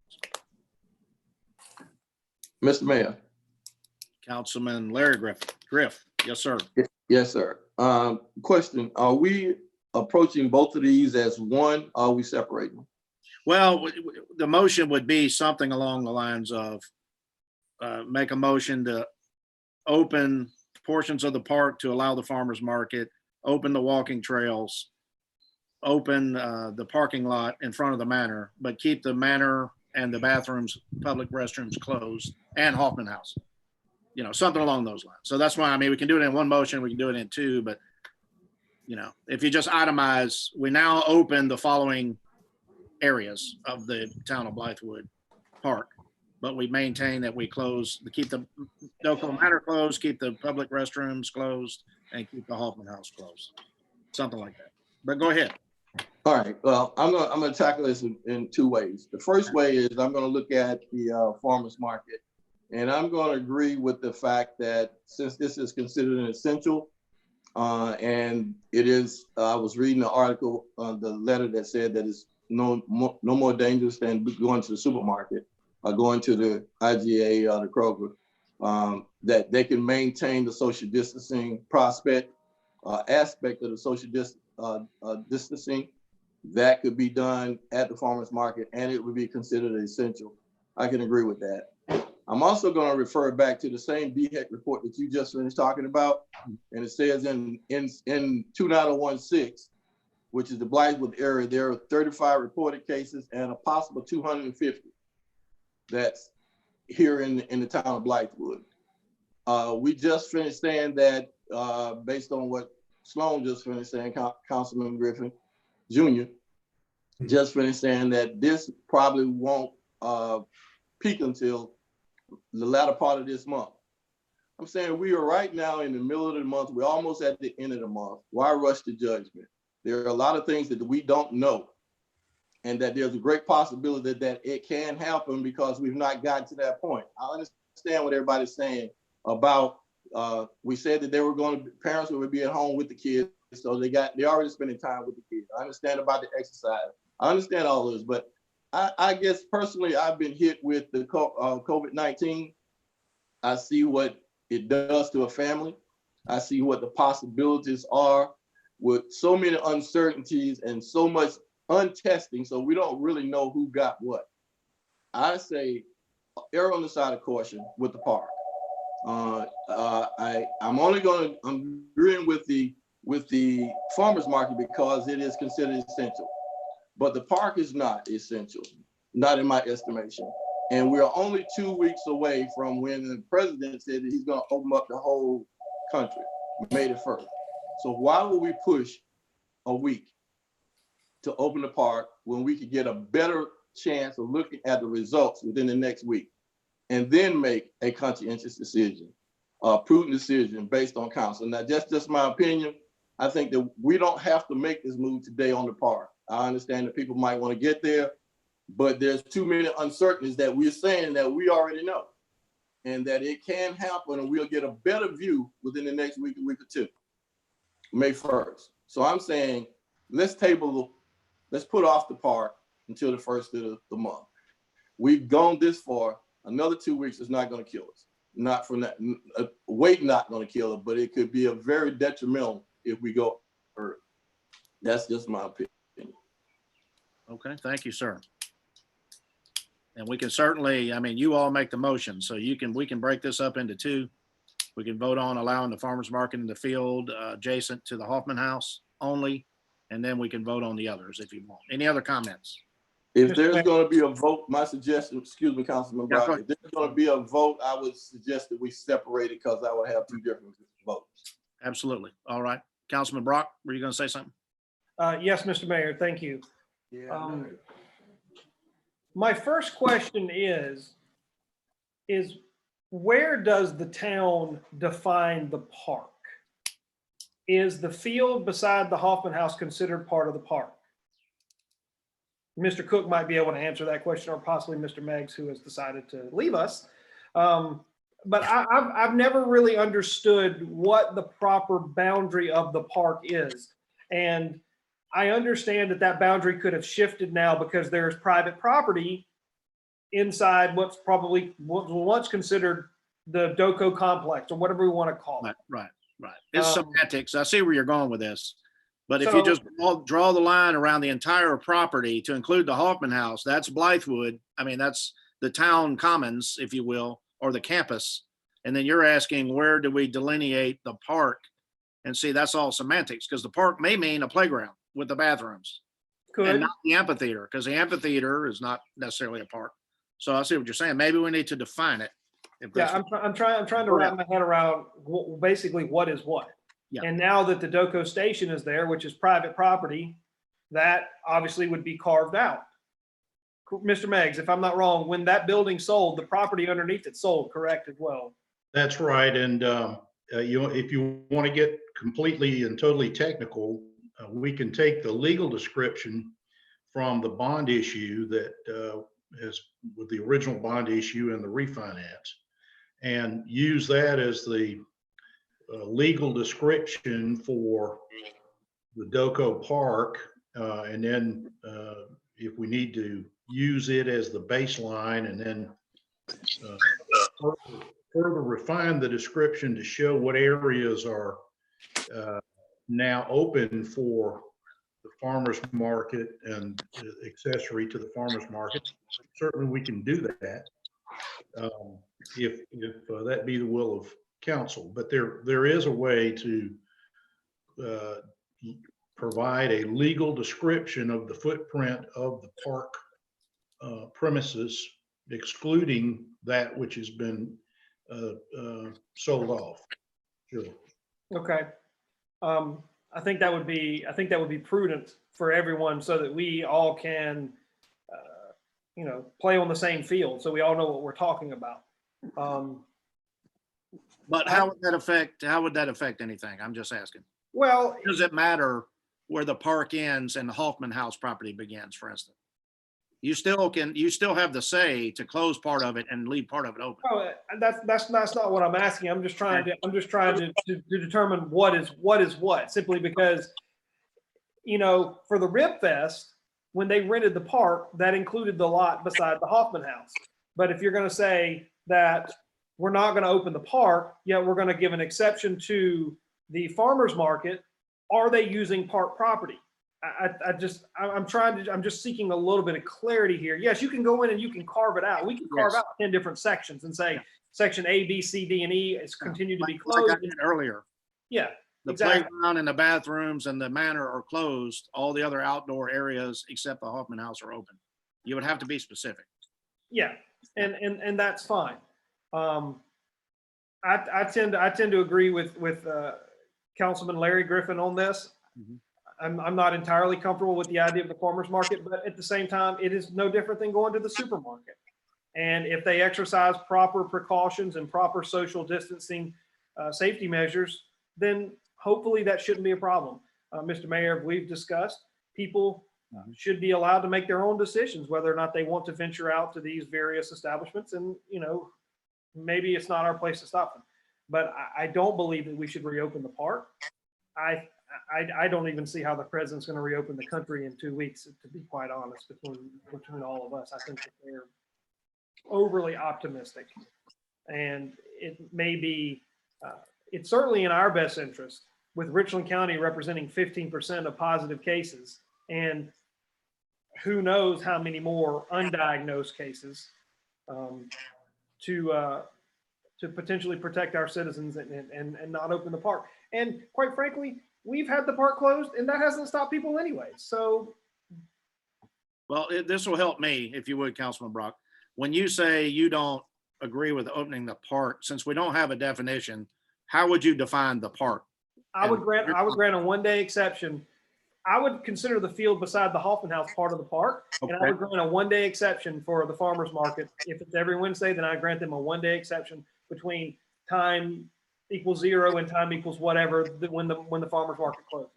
Mr. Mayor. Councilman Larry Griff. Yes, sir. Yes, sir. Question, are we approaching both of these as one? Or are we separating? Well, the motion would be something along the lines of make a motion to open portions of the park to allow the farmers market, open the walking trails, open the parking lot in front of the manor, but keep the manor and the bathrooms, public restrooms closed, and Hoffman House. Something along those lines. So that's why, we can do it in one motion, we can do it in two, but if you just itemize, we now open the following areas of the town of Blythewood Park, but we maintain that we keep the Doco Manor closed, keep the public restrooms closed, and keep the Hoffman House closed. Something like that. But go ahead. All right. Well, I'm gonna tackle this in two ways. The first way is I'm gonna look at the farmers market, and I'm gonna agree with the fact that since this is considered an essential, and it is, I was reading the article, the letter that said that it's no more dangerous than going to the supermarket or going to the IGA or the Kroger. that they can maintain the social distancing aspect of the social distancing. That could be done at the farmer's market and it would be considered essential. I can agree with that. I'm also going to refer back to the same DHEC report that you just finished talking about. And it says in 29016, which is the Blythewood area, there are 35 reported cases and a possible 250 that's here in the town of Blythewood. We just finished saying that based on what Sloan just finished saying, Councilman Griffin Jr. just finished saying that this probably won't peak until the latter part of this month. I'm saying we are right now in the middle of the month. We're almost at the end of the month. Why rush to judgment? There are a lot of things that we don't know, and that there's a great possibility that it can happen because we've not gotten to that point. I understand what everybody's saying about, we said that parents would be at home with the kids, so they already spending time with the kids. I understand about the exercise. I understand all this, but I guess personally, I've been hit with the COVID-19. I see what it does to a family. I see what the possibilities are with so many uncertainties and so much untesting, so we don't really know who got what. I say err on the side of caution with the park. I'm agreeing with the farmers market because it is considered essential. But the park is not essential, not in my estimation. And we're only 2 weeks away from when the president said that he's going to open up the whole country, May the 1st. So why would we push a week to open the park when we could get a better chance of looking at the results within the next week and then make a conscientious decision, a prudent decision based on counsel? Now, that's just my opinion. I think that we don't have to make this move today on the park. I understand that people might want to get there, but there's too many uncertainties that we're saying that we already know, and that it can happen and we'll get a better view within the next week or two, May 1st. So I'm saying, let's put off the park until the 1st of the month. We've gone this far. Another 2 weeks is not going to kill us. Not from that, weight not going to kill it, but it could be a very detrimental if we go early. That's just my opinion. Okay, thank you, sir. And we can certainly, you all make the motion, so we can break this up into two. We can vote on allowing the farmer's market in the field adjacent to the Hoffman House only, and then we can vote on the others if you want. Any other comments? If there's going to be a vote, my suggestion, excuse me, Councilman Brown, if there's going to be a vote, I would suggest that we separate it because I would have two different votes. Absolutely. All right. Councilman Brock, were you going to say something? Yes, Mr. Mayor, thank you. My first question is where does the town define the park? Is the field beside the Hoffman House considered part of the park? Mr. Cook might be able to answer that question, or possibly Mr. Meggs, who has decided to leave us. But I've never really understood what the proper boundary of the park is. And I understand that boundary could have shifted now because there's private property inside what's probably what was once considered the Doco complex, or whatever we want to call it. Right. It's semantics. I see where you're going with this. But if you just draw the line around the entire property to include the Hoffman House, that's Blythewood. That's the town commons, if you will, or the campus. And then you're asking, where do we delineate the park? And see, that's all semantics, because the park may mean a playground with the bathrooms. And not the amphitheater, because the amphitheater is not necessarily a park. So I see what you're saying. Maybe we need to define it. Yeah, I'm trying to wrap my head around basically what is what. Yeah. And now that the Doco station is there, which is private property, that obviously would be carved out. Mr. Meggs, if I'm not wrong, when that building sold, the property underneath it sold, correct, as well? That's right. And if you want to get completely and totally technical, we can take the legal description from the bond issue that is with the original bond issue and the refinance, and use that as the legal description for the Doco Park. And then if we need to use it as the baseline and then further refine the description to show what areas are now open for the farmer's market and accessory to the farmer's market. Certainly we can do that if that be the will of council. But there is a way to provide a legal description of the footprint of the park premises, excluding that which has been sold off. Sure. Okay. I think that would be prudent for everyone so that we all can, play on the same field. So we all know what we're talking about. But how would that affect anything? I'm just asking. Well, Does it matter where the park ends and the Hoffman House property begins, for instance? You still have the say to close part of it and leave part of it open. oh, that's not what I'm asking. I'm just trying to determine what is what, simply because, for the Rib Fest, when they rented the park, that included the lot beside the Hoffman House. But if you're going to say that we're not going to open the park, yet we're going to give an exception to the farmer's market, are they using park property? I'm just seeking a little bit of clarity here. Yes, you can go in and you can carve it out. We can carve out 10 different sections and say section A, B, C, D, and E is continued to be closed. Like I did earlier. Yeah, The exactly. playground and the bathrooms and the manor are closed. All the other outdoor areas except the Hoffman House are open. You would have to be specific. Yeah, and that's fine. I tend to agree with Councilman Larry Griffin on this. Mhm. I'm not entirely comfortable with the idea of the farmer's market, but at the same time, it is no different than going to the supermarket. And if they exercise proper precautions and proper social distancing safety measures, then hopefully that shouldn't be a problem. Mr. Mayor, we've discussed, people should be allowed to make their own decisions whether or not they want to venture out to these various establishments. And, maybe it's not our place to stop them. But I don't believe that we should reopen the park. I don't even see how the president's going to reopen the country in 2 weeks, to be quite honest, between all of us. I think that they're overly optimistic. And it may be, it's certainly in our best interest, with Richland County representing 15% of positive cases, and who knows how many more undiagnosed cases, to potentially protect our citizens and not open the park. And quite frankly, we've had the park closed and that hasn't stopped people anyway. So. Well, this will help me, if you would, Councilman Brock. When you say you don't agree with opening the park, since we don't have a definition, how would you define the park? I would grant a 1-day exception. I would consider the field beside the Hoffman House part of the park. Okay. And I would grant a 1-day exception for the farmer's market. If it's every Wednesday, then I grant them a 1-day exception between time equals 0 and time equals whatever when the farmer's market closes.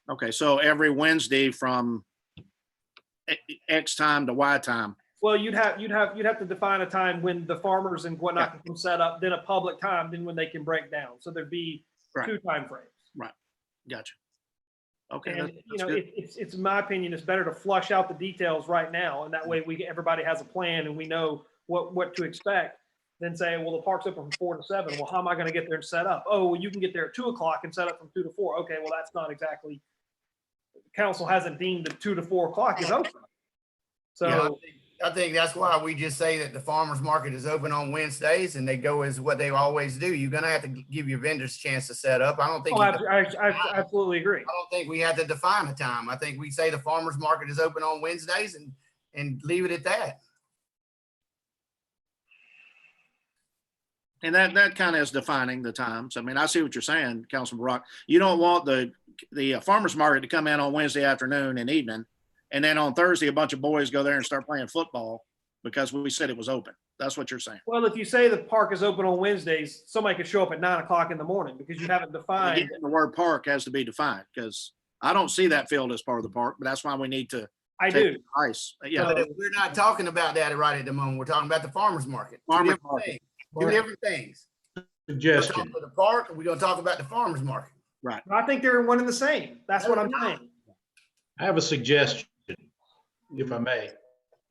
Okay, so every Wednesday from X time to Y time. Well, you'd have to define a time when the farmers and whatnot can set up, then a public time, then when they can break down. So there'd be two time frames. Right. Gotcha. Okay. And that's good. it's in my opinion, it's better to flush out the details right now, and that way everybody has a plan and we know what to expect. Than say, well, the park's open from 4 to 7. Well, how am I going to get there and set up? Oh, well, you can get there at 2 o'clock and set up from 2 to 4. Okay, well, that's not exactly. Council hasn't deemed that 2 to 4 o'clock is open. So Yeah, I think that's why we just say that the farmer's market is open on Wednesdays, and they go as what they always do. You're gonna have to give your vendors a chance to set up. I don't think. I absolutely agree. I don't think we have to define a time. I think we say the farmer's market is open on Wednesdays and leave it at that. And that kind of is defining the times. I mean, I see what you're saying, Councilman Brock. You don't want the farmer's market to come in on Wednesday afternoon and evening, and then on Thursday, a bunch of boys go there and start playing football because we said it was open. That's what you're saying. Well, if you say the park is open on Wednesdays, somebody could show up at 9 o'clock in the morning because you haven't defined. Again, the word park has to be defined because I don't see that field as part of the park, but that's why we need to. I do. Ice. Yeah. But we're not talking about that right at the moment. We're talking about the farmer's market. Farmer's market. Two different things. Suggestion. We're talking about the park, and we're going to talk about the farmer's market. Right. I think they're one and the same. That's what I'm saying. I have a suggestion, if I may.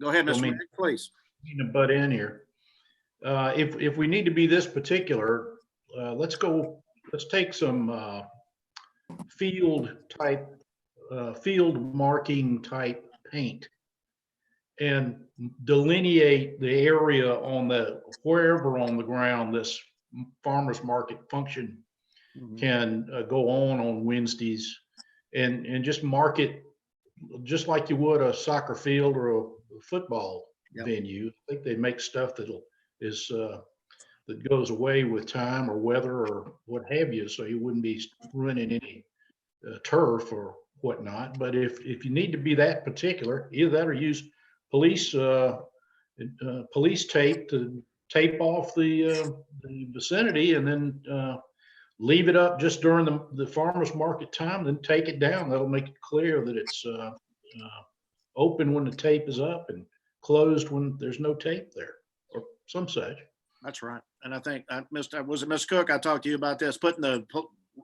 Go ahead, Mr. I mean- Mayor, please. Need to butt in here. If we need to be this particular, let's take some field marking type paint and delineate the area wherever on the ground this farmer's market function can go on Wednesdays, and just mark it just like you would a soccer field or a football venue. I think they make stuff that goes away with time or weather or what have you, so you wouldn't be running any turf or whatnot. But if you need to be that particular, either that or use police tape to tape off the vicinity, and then leave it up just during the farmer's market time, then take it down. That'll make it clear that it's open when the tape is up and closed when there's no tape there, or some such. That's right. And I think, was it Ms. Cook? I talked to you about this, putting the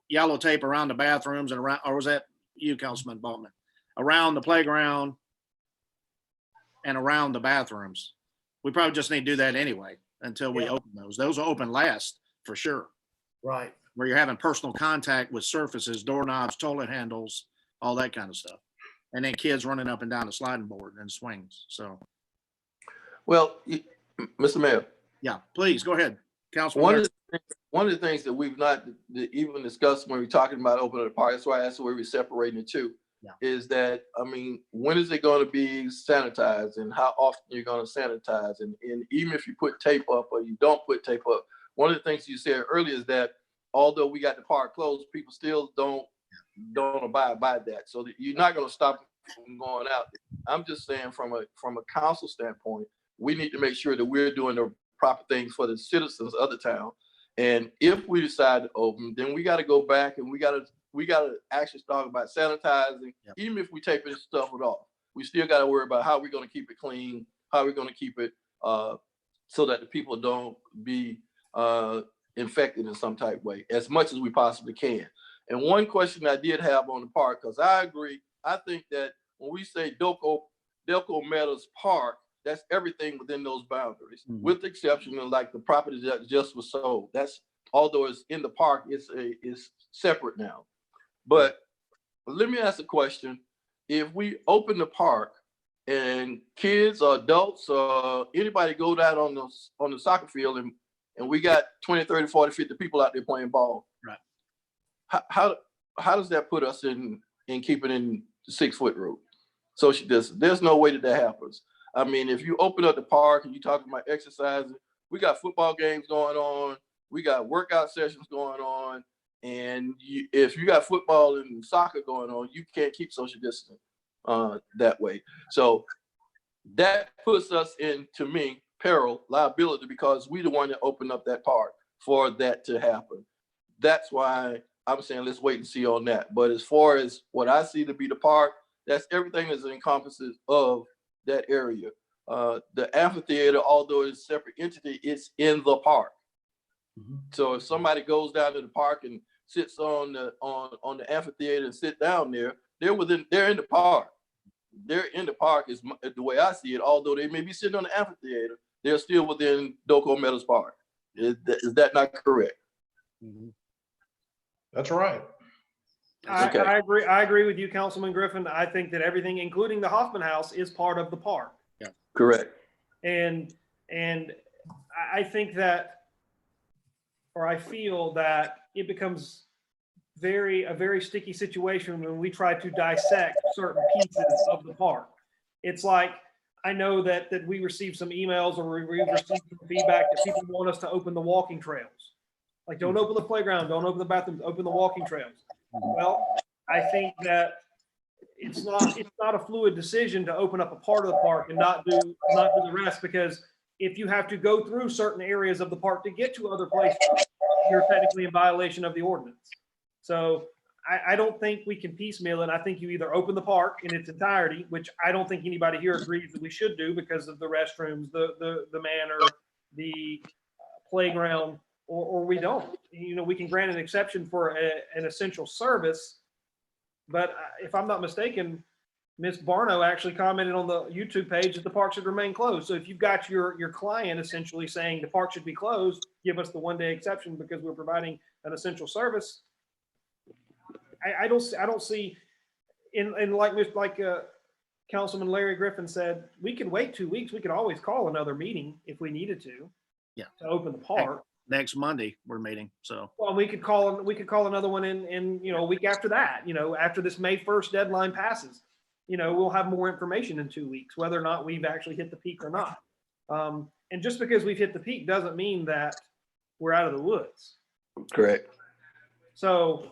yellow tape around the bathrooms and around, or was that you, Councilman Bowman? Around the playground and around the bathrooms. We probably just need to do that anyway until we open those. Those will open last for sure. Right. Where you're having personal contact with surfaces, doorknobs, toilet handles, all that kind of stuff. And then kids running up and down the sliding board and swings. So, Well, Mr. Mayor, yeah, please go ahead, Councilman. one of the things that we've not even discussed when we're talking about opening the park, that's why I asked where we're separating the two, is that, I mean, when is it going to be sanitized and how often you're going to sanitize? And even if you put tape up or you don't put tape up, one of the things you said earlier is that although we got the park closed, people still don't abide by that. So you're not going to stop them from going out. I'm just saying from a council standpoint, we need to make sure that we're doing the proper things for the citizens of the town. And if we decide to open, then we got to go back and we got to actually start about sanitizing. Even if we take this stuff off, we still got to worry about how we're going to keep it clean, how we're going to keep it so that the people don't be infected in some type of way, as much as we possibly can. And one question I did have on the park, because I agree, I think that when we say Delco Meadows Park, that's everything within those boundaries, with the exception of like the property that just was sold. That's, although it's in the park, it's separate now. But let me ask a question. If we open the park and kids or adults or anybody go down on the soccer field and we got 20, 30, 40, 50 people out there playing ball, right? How does that put us in keeping in the 6-foot rule? Social distance. There's no way that happens. I mean, if you open up the park and you're talking about exercising, we got football games going on, we got workout sessions going on, and if you got football and soccer going on, you can't keep social distance that way. So that puts us in, to me, peril, liability, because we the one that opened up that park for that to happen. That's why I'm saying let's wait and see on that. But as far as what I see to be the park, that's everything that encompasses of that area. The amphitheater, although it's a separate entity, it's in the park. So if somebody goes down to the park and sits on the amphitheater and sit down there, they're in the park. They're in the park is the way I see it. Although they may be sitting on the amphitheater, they're still within Delco Meadows Park. Is that not correct? That's right. Okay. I agree with you, Councilman Griffin. I think that everything, including the Hoffman House, is part of the park. Yeah. Correct. And I think that, or I feel that it becomes a very sticky situation when we try to dissect certain pieces of the park. It's like, I know that we received some emails or we received some feedback that people want us to open the walking trails. Like, don't open the playground, don't open the bathrooms, open the walking trails. Well, I think that it's not a fluid decision to open up a part of the park and not do the rest, because if you have to go through certain areas of the park to get to other places, you're technically in violation of the ordinance. So I don't think we can piecemeal it. I think you either open the park in its entirety, which I don't think anybody here agrees that we should do because of the restrooms, the manor, the playground, or we don't. You know, we can grant an exception for an essential service, but if I'm not mistaken, Ms. Barno actually commented on the YouTube page that the park should remain closed. So if you've got your client essentially saying the park should be closed, give us the 1-day exception because we're providing an essential service. I don't see in like Councilman Larry Griffin said, we can wait 2 weeks. We could always call another meeting if we needed to. Yeah. To open the park. Next Monday, we're meeting, so. Well, we could call another one in a week after that, after this May 1st deadline passes. We'll have more information in 2 weeks, whether or not we've actually hit the peak or not. And just because we've hit the peak doesn't mean that we're out of the woods. Correct. So,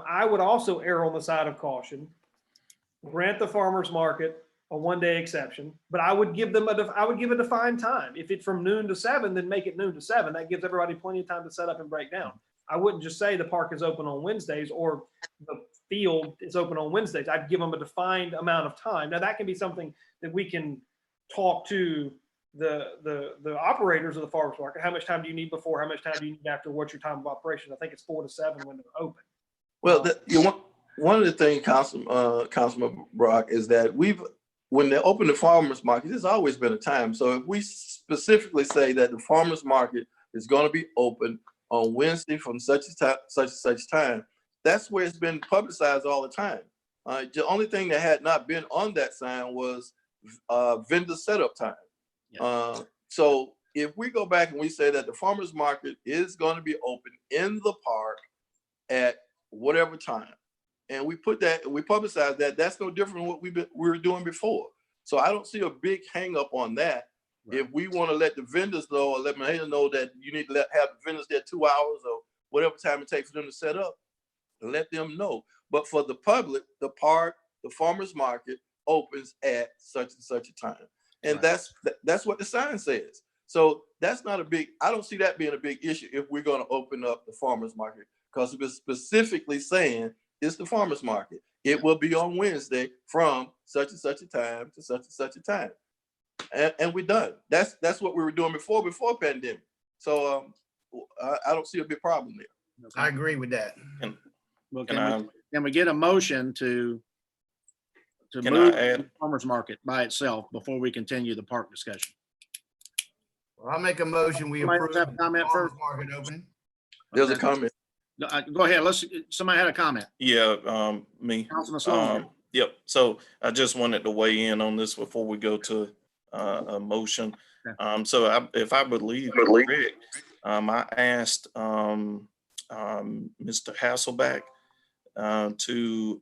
I would also err on the side of caution, grant the farmer's market a 1-day exception, but I would give a defined time. If it's from noon to 7, then make it noon to 7. That gives everybody plenty of time to set up and break down. I wouldn't just say the park is open on Wednesdays or the field is open on Wednesdays. I'd give them a defined amount of time. Now that can be something that we can talk to the operators of the farmers market. How much time do you need before? How much time do you need after? What's your time of operation? I think it's 4 to 7 when they're open. Well, one of the things, Councilman Brock, is that when they open the farmers market, there's always been a time. So if we specifically say that the farmers market is going to be open on Wednesday from such and such time, that's where it's been publicized all the time. The only thing that had not been on that sign was vendor setup time. Yeah. So if we go back and we say that the farmers market is going to be open in the park at whatever time, and we publicize that, that's no different than what we were doing before. So I don't see a big hang up on that. Right. If we want to let the vendors know or let them know that you need to have the vendors there 2 hours or whatever time it takes for them to set up, let them know. But for the public, the park, the farmers market opens at such and such a time. And right. That's what the sign says. So that's not I don't see that being a big issue if we're going to open up the farmers market, because we're specifically saying it's the farmers market. It will be on Wednesday from such and such a time to such and such a time. And we're done. That's what we were doing before pandemic. So I don't see a big problem there. I agree with that. Well, can we get a motion to move the farmers market by itself before we continue the park discussion? Well, I'll make a motion. We approve have a comment the farmers first? market opening. There's a comment. Go ahead. Somebody had a comment. Yeah, me. Councilman Sloan. Yep. So I just wanted to weigh in on this before we go to a motion. Okay. So if I believe correct, I asked Mr. Hasselback to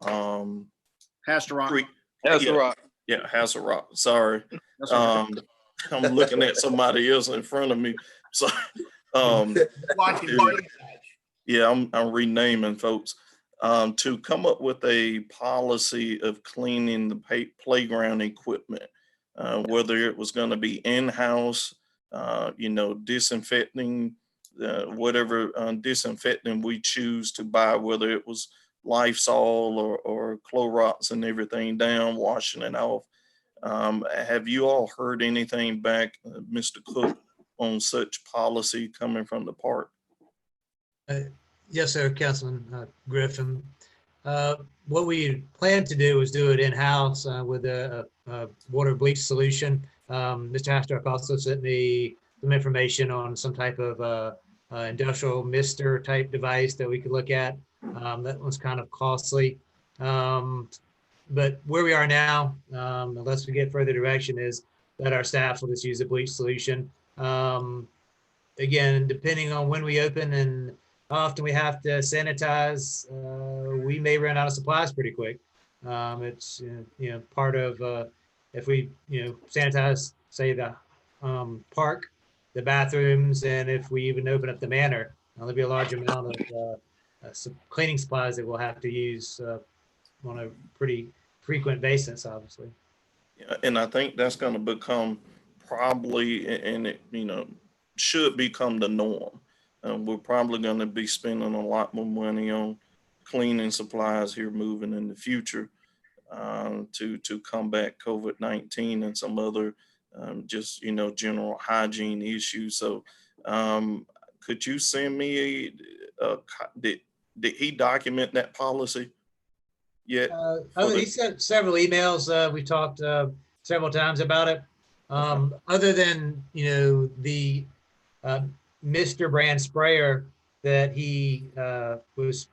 Hasselrock. Hasselrock. Yeah, Hasselrock. Sorry. I'm looking at somebody else in front of me. So yeah, I'm renaming folks. To come up with a policy of cleaning the playground equipment, whether it was going to be in-house, disinfecting, whatever disinfectant we choose to buy, whether it was Lysol or Clorox and everything down, washing it off. Have you all heard anything back, Mr. Cook, on such policy coming from the park? Yes, sir, Councilman Griffin. What we plan to do is do it in-house with a water bleach solution. Mr. Hasselrock also sent me some information on some type of industrial mister type device that we could look at. That was kind of costly. But where we are now, unless we get further direction, is that our staff will just use a bleach solution. Again, depending on when we open and how often we have to sanitize, we may run out of supplies pretty quick. It's part of if we sanitize, say, the park, the bathrooms, and if we even open up the manor, there'll be a large amount of cleaning supplies that we'll have to use on a pretty frequent basis, obviously. Yeah, and I think that's going to become probably, and it should become the norm. We're probably going to be spending a lot more money on cleaning supplies here moving in the future to combat COVID-19 and some other just general hygiene issues. So could you send me did he document that policy? yet. He sent several emails. We talked several times about it. Other than, the Mr. brand sprayer that he was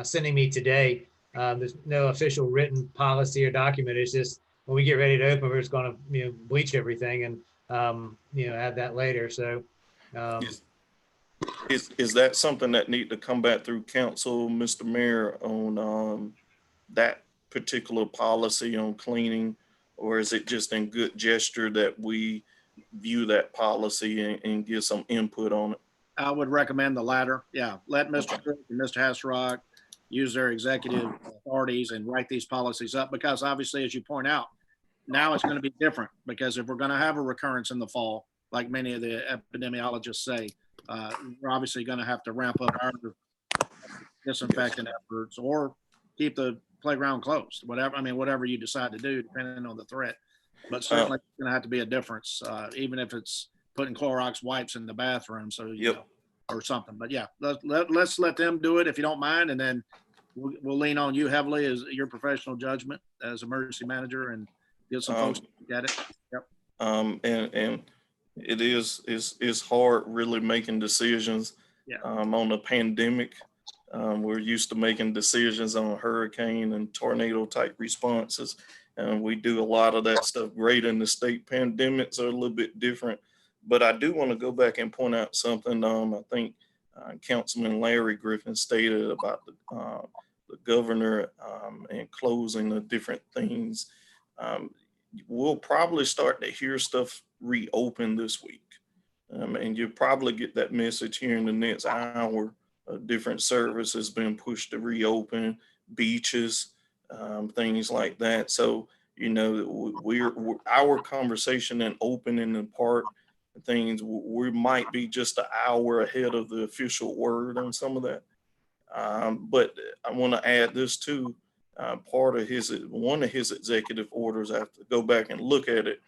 sending me today, there's no official written policy or document. It's just when we get ready to open, we're just going to, bleach everything and, add that later. So, Is that something that need to come back through council, Mr. Mayor, on that particular policy on cleaning? Or is it just in good gesture that we view that policy and give some input on it? I would recommend the latter. Yeah, let Mr. Cook and Mr. Hasrock use their executive authorities and write these policies up, because obviously, as you point out, now it's going to be different, because if we're going to have a recurrence in the fall, like many of the epidemiologists say, we're obviously going to have to ramp up our disinfectant efforts or keep the playground closed, whatever you decide to do, depending on the threat. But certainly it's going to have to be a difference, even if it's putting Clorox wipes in the bathroom. So, or something. But yeah, let's let them do it if you don't mind. And then we'll lean on you heavily as your professional judgment as emergency manager and get some folks to look at it. Yep. And it is hard really making decisions on a pandemic. We're used to making decisions on hurricane and tornado type responses. And we do a lot of that stuff great in the state. Pandemics are a little bit different. But I do want to go back and point out something. I think Councilman Larry Griffin stated about the governor and closing the different things. We'll probably start to hear stuff reopen this week. And you'll probably get that message here in the next hour. Different services been pushed to reopen, beaches, things like that. So, our conversation and opening the park things, we might be just an hour ahead of the official word on some of that. But I want to add this too. One of his executive orders, I have to go back and look at it,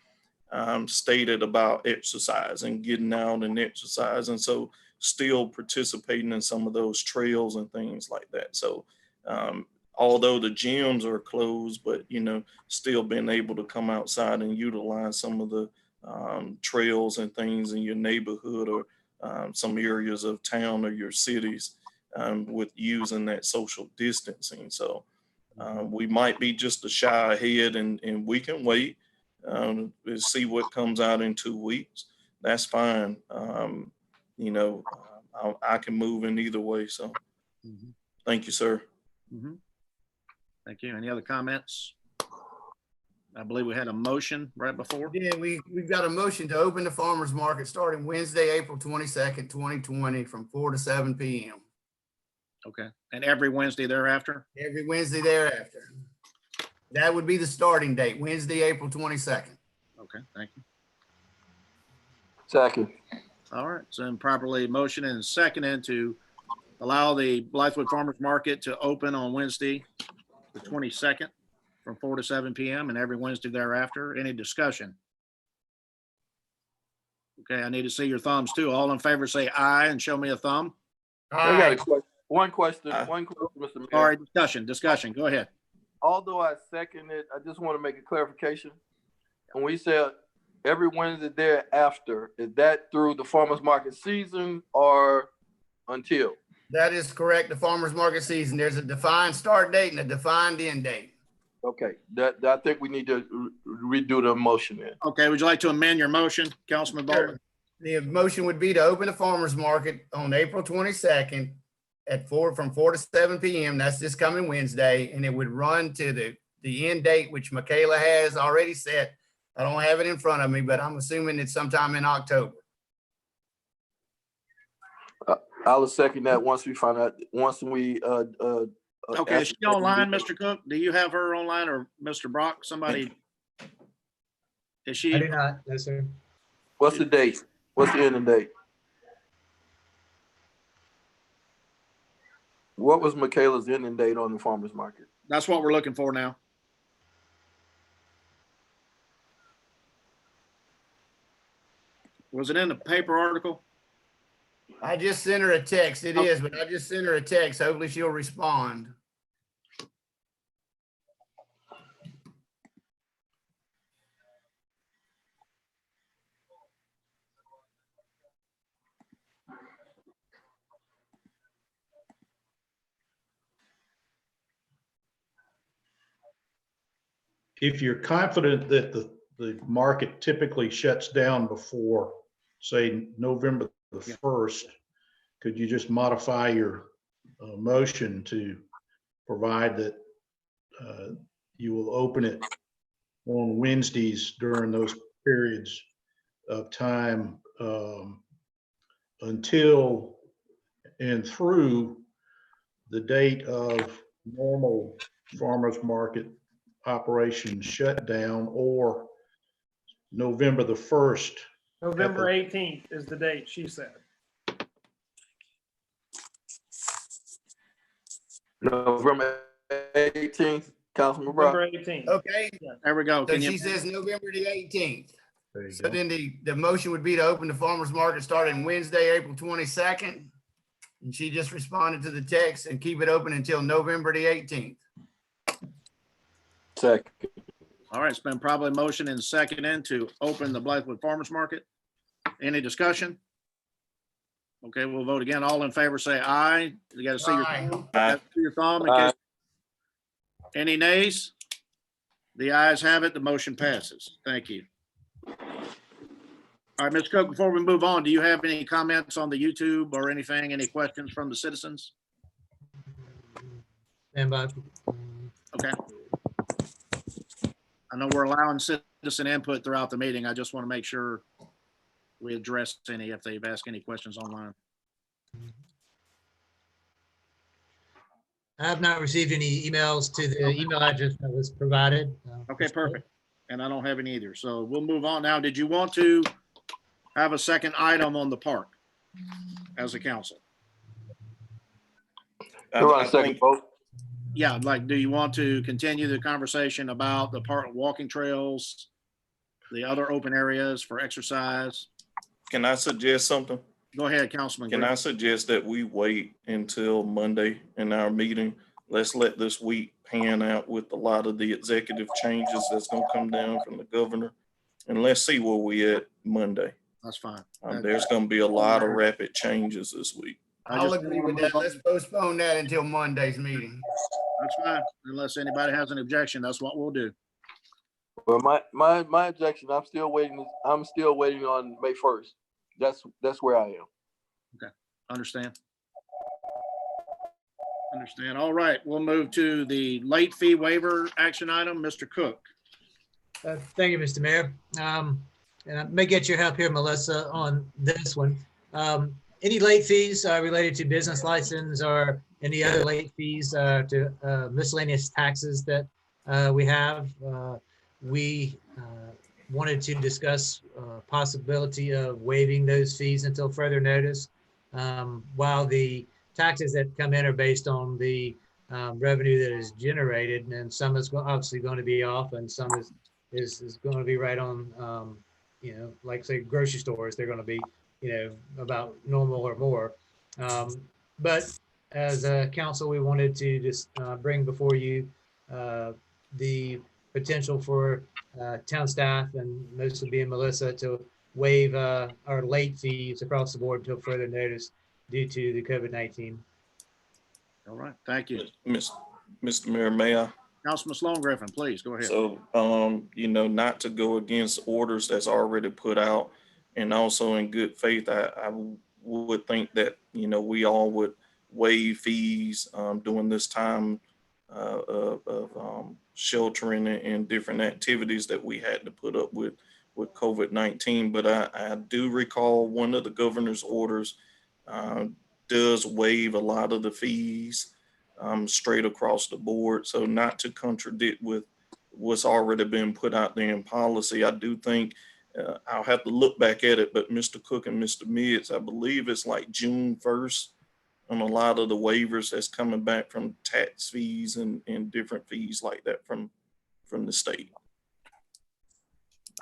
stated about exercise and getting out and exercise. And so still participating in some of those trails and things like that. So although the gyms are closed, but, still being able to come outside and utilize some of the trails and things in your neighborhood or some areas of town or your cities with using that social distancing. So we might be just a shy ahead and we can wait to see what comes out in 2 weeks. That's fine. I can move in either way. So thank you, sir. Thank you. Any other comments? I believe we had a motion right before. Yeah, we've got a motion to open the farmer's market starting Wednesday, April 22nd, 2020 from 4 to 7 p.m. Okay. And every Wednesday thereafter? Every Wednesday thereafter. That would be the starting date, Wednesday, April 22nd. Okay, thank you. Second. All right, so then properly motion and seconded to allow the Blythewood Farmers Market to open on Wednesday, the 22nd, from 4 to 7 p.m. and every Wednesday thereafter. Any discussion? Okay, I need to see your thumbs too. All in favor say aye and show me a thumb. I got a question. One question, Mr. Mayor. All right, discussion. Go ahead. Although I second it, I just want to make a clarification. When we said every Wednesday thereafter, is that through the farmer's market season or until? That is correct. The farmer's market season. There's a defined start date and a defined end date. Okay, that I think we need to redo the motion then. Okay, would you like to amend your motion, Councilman Baldwin? The motion would be to open the farmer's market on April 22nd from 4 to 7 p.m. That's this coming Wednesday, and it would run to the end date, which Michaela has already set. I don't have it in front of me, but I'm assuming it's sometime in October. I'll second that once we find out, Okay, is she online, Mr. Cook? Do you have her online, or Mr. Brock? Somebody? Is she? I do not, no, sir. What's the date? What's the ending date? What was Michaela's ending date on the farmer's market? That's what we're looking for now. Was it in the paper article? I just sent her a text. It is, but I just sent her a text. Hopefully she'll respond. if you're confident that the market typically shuts down before, say, November the Yeah. 1st, could you just modify your motion to provide that you will open it on Wednesdays during those periods of time until and through the date of normal farmers market operation shutdown, or November the 1st? November 18th is the date, she said. November 18th, Councilman Brown. November 18th. Okay, There we go. so Can you, she says November the 18th. There you So go. then the motion would be to open the farmer's market starting Wednesday, April 22nd. And she just responded to the text and keep it open until November the 18th. Second. all right, it's been probably motion and second in to open the Blythewood Farmers Market. Any discussion? Okay, we'll vote again. All in favor, say aye. You got to see your Aye. thumb. Aye. Gotta see your thumb in case. Any nays? The ayes have it. The motion passes. Thank you. All right, Ms. Cook, before we move on, do you have any comments on the YouTube or anything? Any questions from the citizens? Stand by. Okay. I know we're allowing citizen input throughout the meeting. I just want to make sure we address any, if they've asked any questions online. I have not received any emails to the email address that was provided. Okay, perfect. And I don't have any either. So we'll move on now. Did you want to have a second item on the park as a council? Who on I second think- vote? Yeah, like, do you want to continue the conversation about the park walking trails, the other open areas for exercise? Can I suggest something? Go ahead, Councilman. Can I Green. suggest that we wait until Monday in our meeting? Let's let this week pan out with a lot of the executive changes that's gonna come down from the governor. And let's see where we at Monday. That's fine. There's gonna be a lot of rapid changes this week. I'll agree with that. Let's postpone that until Monday's meeting. That's fine. Unless anybody has an objection, that's what we'll do. Well, my objection, I'm still waiting on May 1st. That's where I am. Understand? Understand. All right, we'll move to the late fee waiver action item. Mr. Cook. Thank you, Mr. Mayor. And I may get your help here, Melissa, on this one. Any late fees related to business license or any other late fees to miscellaneous taxes that we have? We wanted to discuss possibility of waiving those fees until further notice. While the taxes that come in are based on the revenue that is generated, and some is obviously going to be off and some is going to be right on, like say grocery stores, they're going to be, about normal or more. But as a council, we wanted to just bring before you the potential for town staff, and mostly being Melissa, to waive our late fees across the board until further notice due to the COVID-19. All right, thank you. Mr. Mayor, may I? Councilman Sloan Griffin, please go ahead. So, not to go against orders that's already put out, and also in good faith, I would think that, we all would waive fees during this time of sheltering and different activities that we had to put up with COVID-19. But I do recall one of the governor's orders does waive a lot of the fees straight across the board. So not to contradict with what's already been put out there in policy, I do think I'll have to look back at it, but Mr. Cook and Mr. Midds, I believe it's like June 1st on a lot of the waivers that's coming back from tax fees and different fees like that from the state.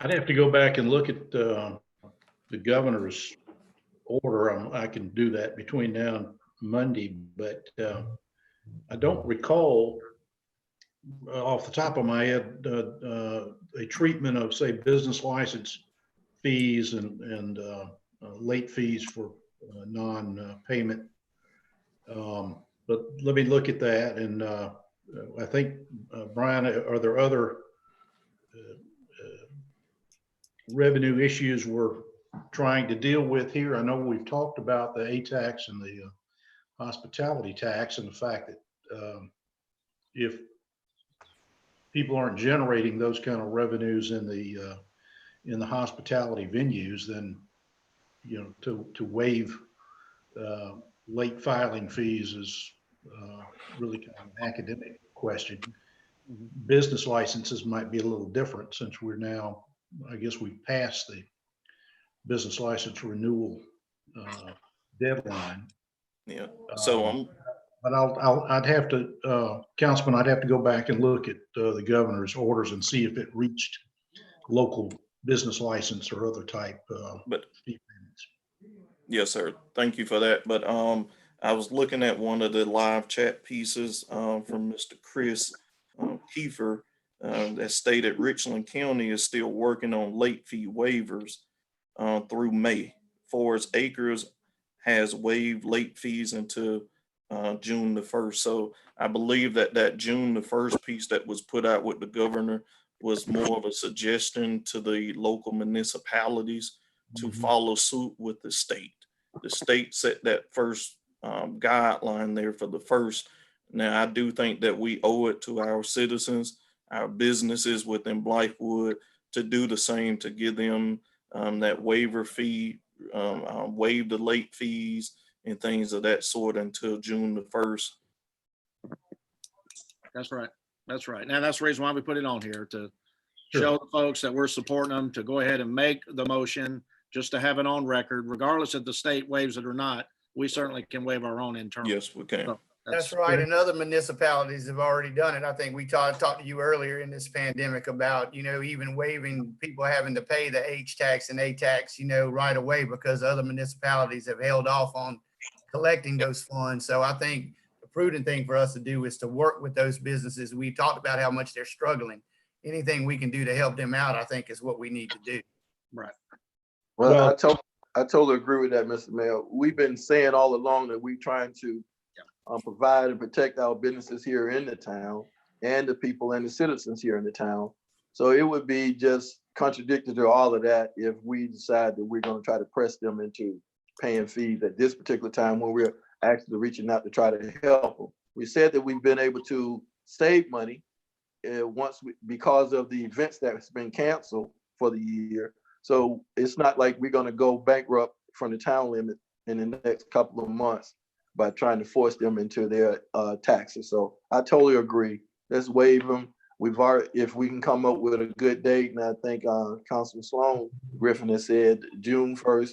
I'd have to go back and look at the governor's order. I can do that between now and Monday, but I don't recall off the top of my head a treatment of, say, business license fees and late fees for non-payment. But let me look at that. And I think, Brian, are there other revenue issues we're trying to deal with here. I know we've talked about the A tax and the hospitality tax, and the fact that if people aren't generating those kind of revenues in the hospitality venues, then to waive late filing fees is really kind of an academic question. Business licenses might be a little different, since we're now, I guess we've passed the business license renewal deadline. Yeah. So But I'd have to, Councilman, I'd have to go back and look at the governor's orders and see if it reached local business license or other type. But fee payments. yes, sir. Thank you for that. But I was looking at one of the live chat pieces from Mr. Chris Kiefer that stated Richland County is still working on late fee waivers through May. Forest Acres has waived late fees until June the 1st. So I believe that June the 1st piece that was put out with the governor was more of a suggestion to the local municipalities to follow suit with the state. The state set that first guideline there for the first. Now, I do think that we owe it to our citizens, our businesses within Blythewood, to do the same, to give them that waiver fee, waive the late fees and things of that sort until June the 1st. That's right. That's right. Now, that's the reason why we put it on here, to Sure. show the folks that we're supporting them, to go ahead and make the motion, just to have it on record, regardless if the state waives it or not. We certainly can waive our own internal. Yes, we can. So That's right. And other municipalities have already done it. I think we talked to you earlier in this pandemic about, even waiving people having to pay the H tax and A tax, right away, because other municipalities have held off on collecting those funds. So I think the prudent thing for us to do is to work with those businesses. We talked about how much they're struggling. Anything we can do to help them out, I think, is what we need to do. Right. Well, I totally agree with that, Mr. Mayor. We've been saying all along that we're trying to provide and protect our businesses here in the town and the people and the citizens here in the town. So it would be just contradictory to all of that if we decide that we're going to try to press them into paying fees at this particular time when we're actually reaching out to try to help them. We said that we've been able to save money because of the events that's been canceled for the year. So it's not like we're going to go bankrupt from the town limit in the next couple of months by trying to force them into their taxes. So I totally agree. Let's waive them. If we can come up with a good date, and I think Councilman Sloan Griffin has said June 1st.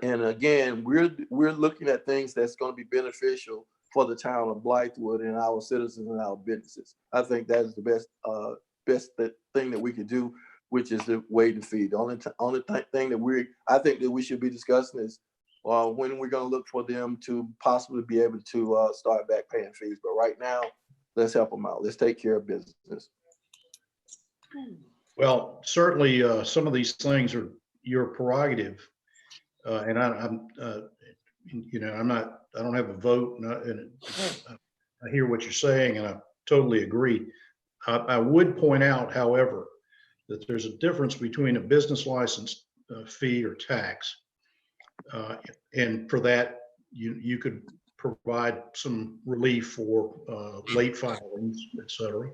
And again, we're looking at things that's going to be beneficial for the town of Blythewood and our citizens and our businesses. I think that is the best thing that we could do, which is to waive the fee. The only thing that I think that we should be discussing is when we're going to look for them to possibly be able to start back paying fees. But right now, let's help them out. Let's take care of business. Well, certainly some of these things are your prerogative. And I don't have a vote, and I hear what you're saying, and I totally agree. I would point out, however, that there's a difference between a business license fee or tax. And for that, you could provide some relief for late filings, et cetera.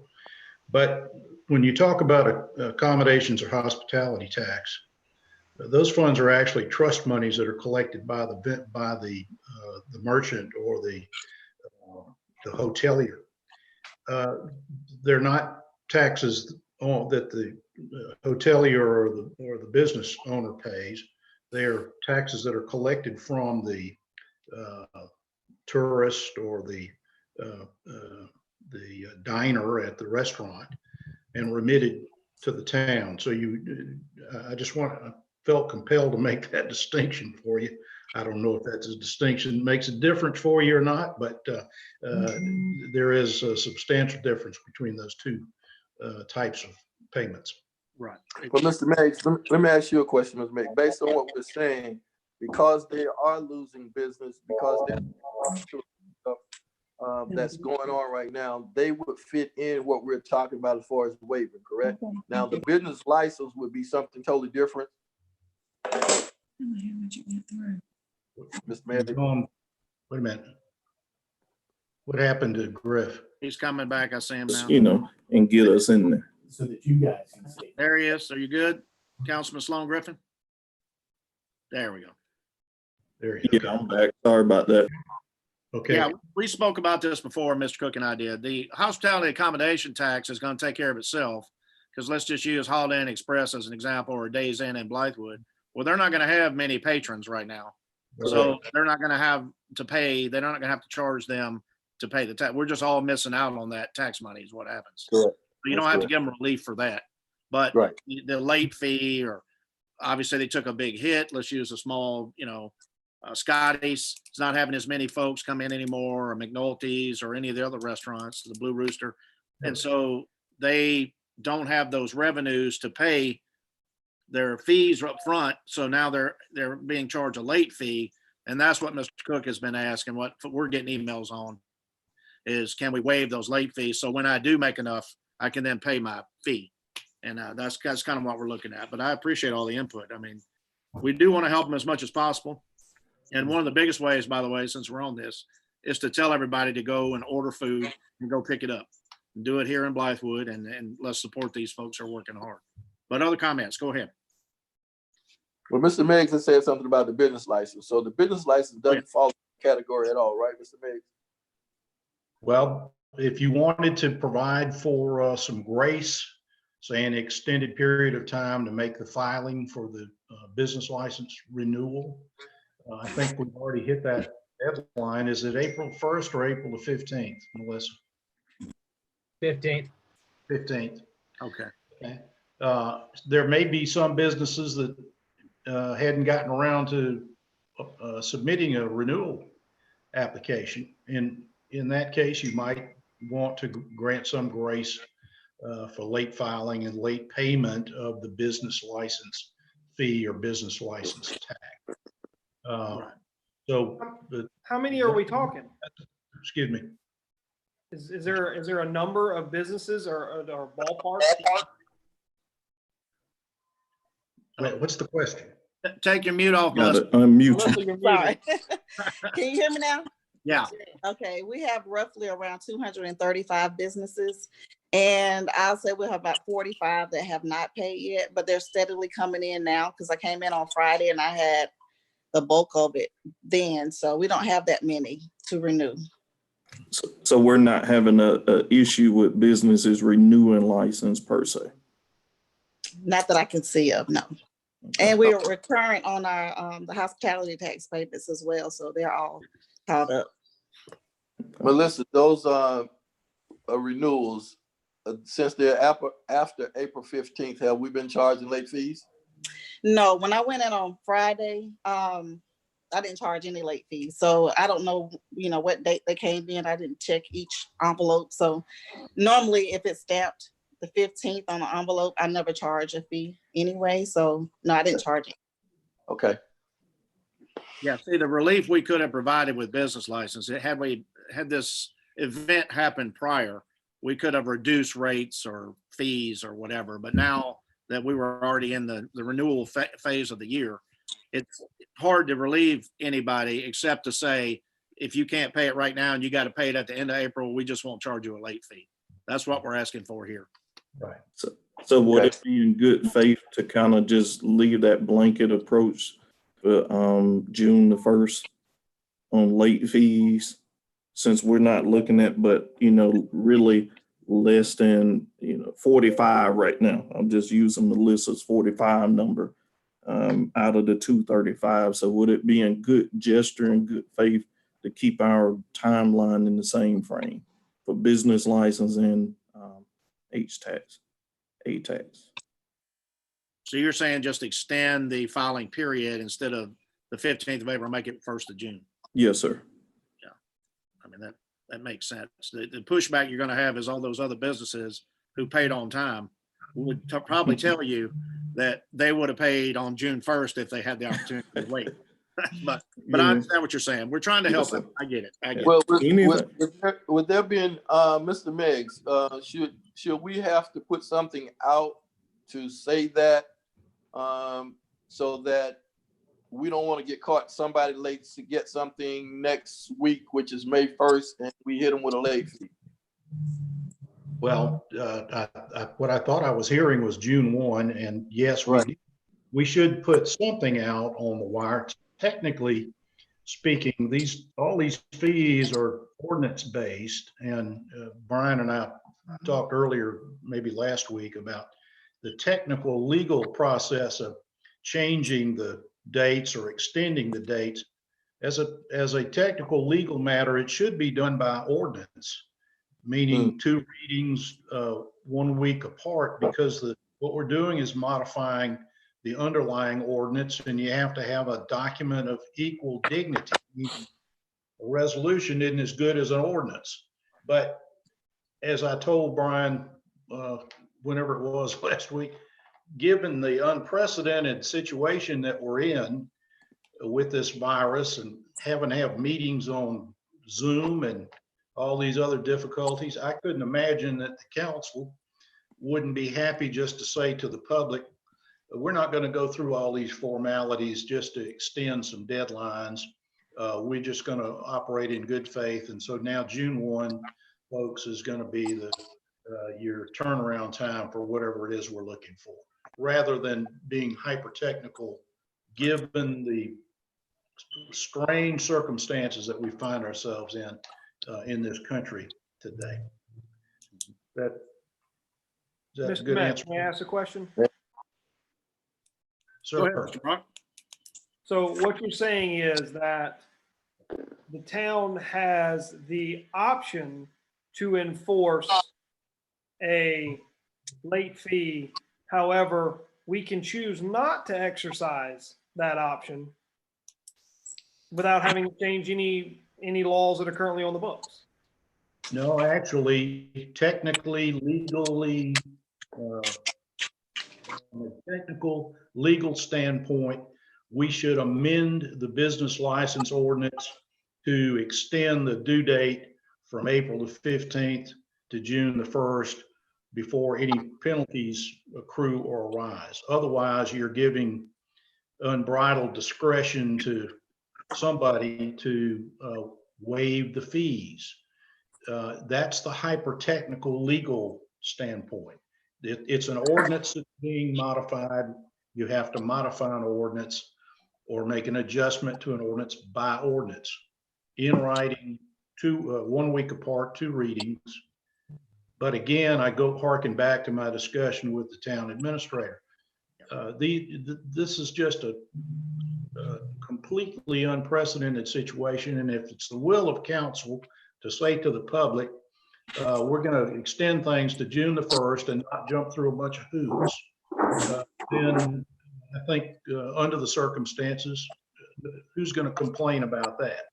But when you talk about accommodations or hospitality tax, those funds are actually trust monies that are collected by the merchant or the hotelier. They're not taxes that the hotelier or the business owner pays. They're taxes that are collected from the tourist or the diner at the restaurant and remitted to the town. So I felt compelled to make that distinction for you. I don't know if that's a distinction makes a difference for you or not, but there is a substantial difference between those two types of payments. Right. Well, Mr. Meggs, let me ask you a question, Mr. Meggs. Based on what we're saying, because they are losing business, because they're that's going on right now, they would fit in what we're talking about as far as waiving, correct? Now, the business license would be something totally different. Mr. Mayor. Wait a minute. What happened to Griff? He's coming back. I see him now. You know, and get us in there. So that you guys can see. There he is. Are you good? Councilman Sloan Griffin? There we go. There you Yeah, go. I'm back. Sorry about that. Okay. Yeah, we spoke about this before, Mr. Cook and I did. The hospitality accommodation tax is going to take care of itself. Because let's just use Holiday Inn Express as an example, or Days Inn in Blythewood. Well, they're not going to have many patrons right now. So they're not going to have to pay, they're not going to have to charge them to pay the tax. We're just all missing out on that tax money is what happens. Correct. You don't That's have to correct. give them relief for that. But Right. the late fee, or obviously they took a big hit. Let's use a small, Scotty's. It's not having as many folks come in anymore, or McNulty's, or any of the other restaurants, the Blue Rooster. And so they don't have those revenues to pay their fees up front. So now they're being charged a late fee. And that's what Mr. Cook has been asking, what we're getting emails on is, can we waive those late fees? So when I do make enough, I can then pay my fee. And that's kind of what we're looking at. But I appreciate all the input. I mean, we do want to help them as much as possible. And one of the biggest ways, by the way, since we're on this, is to tell everybody to go and order food and go pick it up. Do it here in Blythewood, and let's support these folks who are working hard. But other comments, go ahead. Well, Mr. Meigs has said something about the business license. So the business license doesn't fall in the category at all, right, Mr. Meigs? Well, if you wanted to provide for some grace, say an extended period of time to make the filing for the business license renewal, I think we've already hit that deadline. Is it April 1st or April the 15th, Melissa? 15th. 15th. Okay. Okay. There may be some businesses that hadn't gotten around to submitting a renewal application. And in that case, you might want to grant some grace for late filing and late payment of the business license fee or business license tax. So, How many are we talking? excuse me. Is there a number of businesses or ballpark? Wait, what's the question? Take your mute off, Got Melissa. to unmute you. Melissa, you're muted. Sorry. Can you hear me now? Yeah. Okay, we have roughly around 235 businesses. And I'll say we'll have about 45 that have not paid yet, but they're steadily coming in now, because I came in on Friday and I had the bulk of it then. So we don't have that many to renew. So we're not having a issue with businesses renewing license per se. Not that I can see of, no. And we're current on our the hospitality tax payments as well, so they're all caught up. Melissa, those renewals, since they're after April 15th, have we been charging late fees? No, when I went in on Friday, I didn't charge any late fees. So I don't know, what date they came in. I didn't check each envelope. So normally if it's stamped the 15th on the envelope, I never charge a fee anyway. So no, I didn't charge it. Okay. Yeah, see, the relief we could have provided with business license, had we had this event happen prior, we could have reduced rates or fees or whatever. But now that we were already in the renewal phase of the year, it's hard to relieve anybody except to say, if you can't pay it right now and you got to pay it at the end of April, we just won't charge you a late fee. That's what we're asking for here. Right. So would Okay. it be in good faith to kind of just leave that blanket approach for June the 1st on late fees? Since we're not looking at, but really less than 45 right now. I'm just using Melissa's 45 number out of the 235. So would it be in good gesture and good faith to keep our timeline in the same frame for business license and A-tax? So you're saying just extend the filing period instead of the 15th of April, make it 1st of June. Yes, sir. I mean, that makes sense. The pushback you're going to have is all those other businesses who paid on time would probably tell you that they would have paid on June 1st if they had the opportunity to wait. But I Yeah. understand what you're saying. We're trying to help Yes, sir. them. I get it. I get it. Well, Anything- with there being, Mr. Meggs, should we have to put something out to say that, so that we don't want to get caught somebody late to get something next week, which is May 1st, and we hit them with a late fee? Well, what I thought I was hearing was June 1, and yes, Right. we should put something out on the wire. Technically speaking, all these fees are ordinance based, and Brian and I talked earlier, maybe last week, about the technical legal process of changing the dates or extending the dates. As a technical legal matter, it should be done by ordinance, meaning 2 readings 1 week apart, because what we're doing is modifying the underlying ordinance, and you have to have a document of equal dignity. A resolution isn't as good as an ordinance. But as I told Brian, whenever it was last week, given the unprecedented situation that we're in with this virus and having to have meetings on Zoom and all these other difficulties, I couldn't imagine that the council wouldn't be happy just to say to the public, we're not going to go through all these formalities just to extend some deadlines. We're just going to operate in good faith. And so now June 1, folks, is going to be your turnaround time for whatever it is we're looking for, rather than being hyper technical, given the strange circumstances that we find ourselves in this country today. That's a Mr. good Matt, answer. may I ask a question? Go ahead, Sir. Mr. Brock. So what you're saying is that the town has the option to enforce a late fee. However, we can choose not to exercise that option without having to change any laws that are currently on the books. No, actually, technically, legally, from a technical legal standpoint, we should amend the business license ordinance to extend the due date from April the 15th to June the 1st before any penalties accrue or arise. Otherwise, you're giving unbridled discretion to somebody to waive the fees. That's the hyper-technical legal standpoint. It's an ordinance that's being modified. You have to modify an ordinance or make an adjustment to an ordinance by ordinance in writing, 1 week apart, 2 readings. But again, I go harking back to my discussion with the town administrator. This is just a completely unprecedented situation. And if it's the will of council to say to the public, we're going to extend things to June the 1st and not jump through a bunch of hoops, then I think under the circumstances, who's going to complain about that?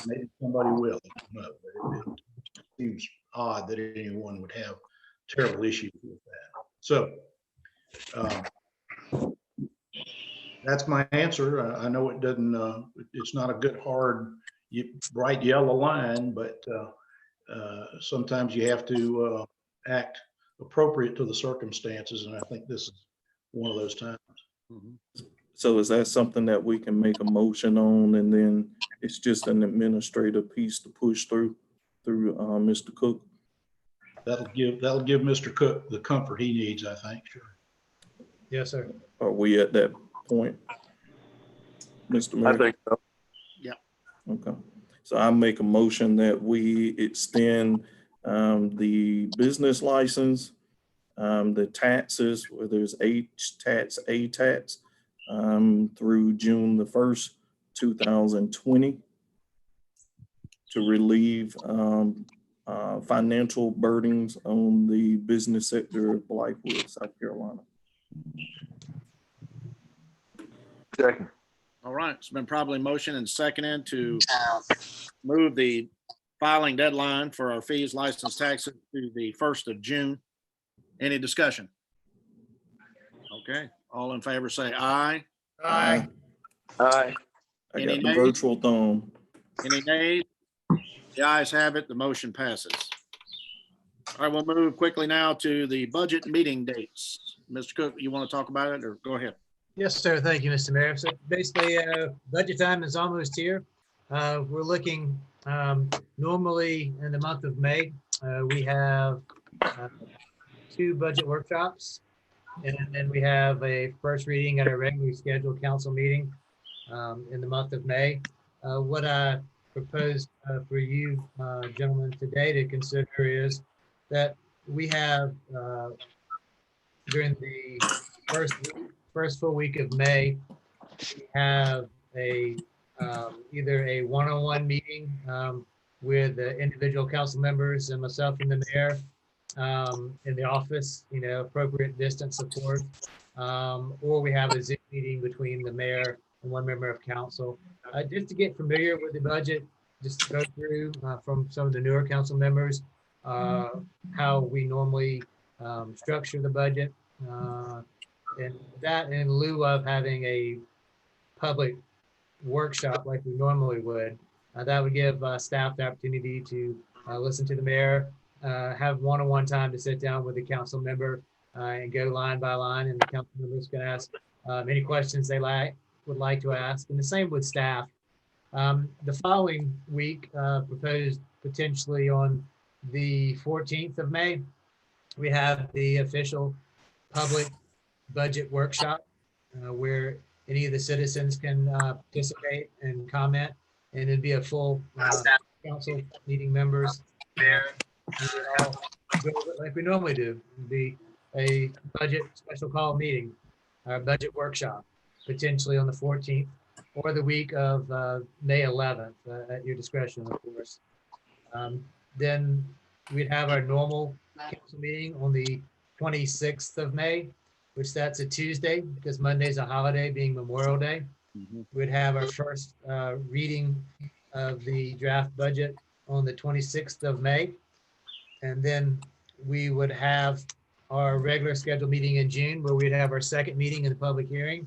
Maybe somebody will. No, but it seems odd that anyone would have terrible issues with that. So that's my answer. I know it doesn't, it's not a good, hard, bright yellow line, but sometimes you have to act appropriate to the circumstances. And I think this is one of those times. So is that something that we can make a motion on, and then it's just an administrative piece to push through Mr. Cook? That'll give Mr. Cook the comfort he needs, I think. Sure. Yes, sir. Are we at that point, Mr. Mayor? I think so. Yeah. Okay. So I make a motion that we extend the business license, the taxes, whether it's H tax, A tax, through June the 1st, 2020, to relieve financial burdens on the business sector of Blythewood, South Carolina. Second. All right, it's been probably motioned and seconded to move the filing deadline for our fees, license, taxes to the 1st of June. Any discussion? Okay, all in favor say aye. Aye. Aye. I Any got the nays? virtual thumb. Any nays? The ayes have it. The motion passes. All right, we'll move quickly now to the budget meeting dates. Mr. Cook, you want to talk about it or go ahead? Yes, sir. Thank you, Mr. Mayor. So basically, budget time is almost here. We're looking, normally in the month of May, we have 2 budget workshops. And then we have a first reading at our regularly scheduled council meeting in the month of May. What I propose for you gentlemen today to consider is that we have during the first full week of May, we have a either a one-on-one meeting with the individual council members and myself and the mayor in the office, appropriate distance, of course, or we have a Zoom meeting between the mayor and one member of council, just to get familiar with the budget, just to go through from some of the newer council members how we normally structure the budget, and that in lieu of having a public workshop like we normally would. That would give staff the opportunity to listen to the mayor, have one-on-one time to sit down with the council member and go line by line, and the council members can ask any questions they would like to ask, and the same with staff. The following week, proposed potentially on the 14th of May, we have the official public budget workshop where any of the citizens can participate and comment, and it'd be a full council meeting members. We would all go over it like we normally do. It'd be a budget special call meeting, our budget workshop, potentially on the 14th or the week of May 11th, at your discretion, of course. Then we'd have our normal council meeting on the 26th of May, which that's a Tuesday because Monday's a holiday, being Memorial Day. We'd have our first reading of the draft budget on the 26th of May. And then we would have our regular scheduled meeting in June, where we'd have our second meeting in the public hearing.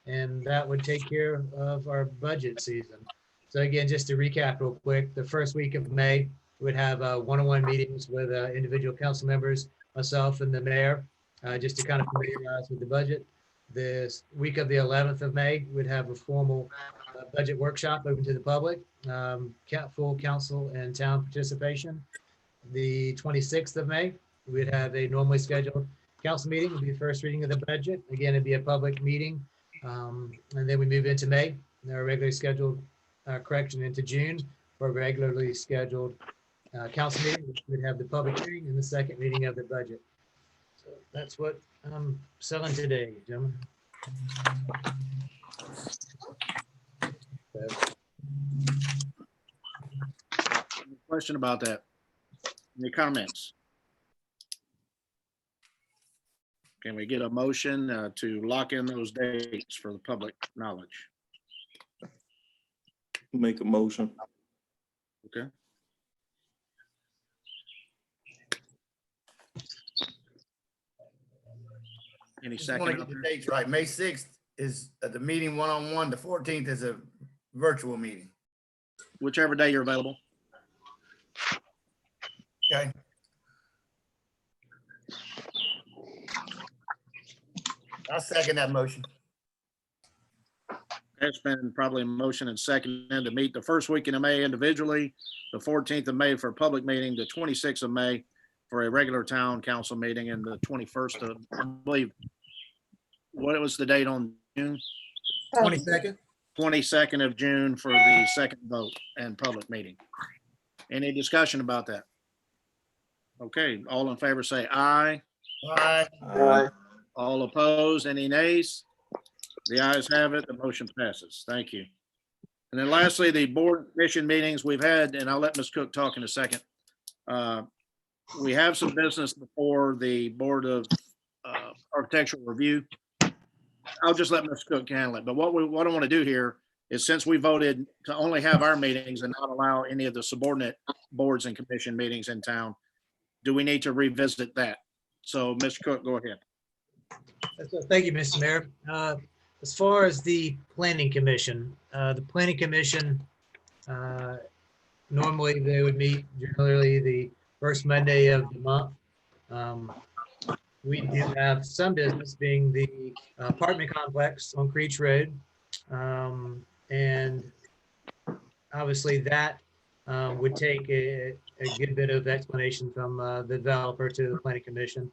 And that would take care of our budget season. So again, just to recap real quick, the first week of May, we'd have one-on-one meetings with individual council members, myself and the mayor, just to kind of familiarize with the budget. This week of the 11th of May, we'd have a formal budget workshop open to the public, full council and town participation. The 26th of May, we'd have a normally scheduled council meeting. It'd be the first reading of the budget. Again, it'd be a public meeting. And then we move into May, our regularly scheduled correction into June for a regularly scheduled council meeting, which would have the public hearing and the second reading of the budget. So that's what I'm selling today, gentlemen. Question about that? Any comments? Can we get a motion to lock in those dates for the public knowledge? Make a motion. Okay. Any Just want to second? get the dates right. May 6th is the meeting one-on-one. The 14th is a virtual meeting. Whichever day you're available. Okay. I'll second that motion. It's been probably a motion and second to meet the first weekend of May individually, the 14th of May for a public meeting, the 26th of May for a regular town council meeting, and the 21st of, I believe, what was the date on June? 22nd. 22nd of June for the second vote and public meeting. Any discussion about that? Okay, all in favor say aye. Aye. Aye. All opposed, any nays? The ayes have it, the motion passes. Thank you. And then lastly, the board commission meetings we've had, and I'll let Ms. Cook talk in a second. We have some business before the Board of Architectural Review. I'll just let Ms. Cook handle it. But what I want to do here is, since we voted to only have our meetings and not allow any of the subordinate boards and commission meetings in town, do we need to revisit that? So Ms. Cook, go ahead. So thank you, Mr. Mayor. as far as the planning commission, normally they would meet generally the first Monday of the month. We do have some business being the apartment complex on Creech Road. And obviously that would take a good bit of explanation from the developer to the planning commission.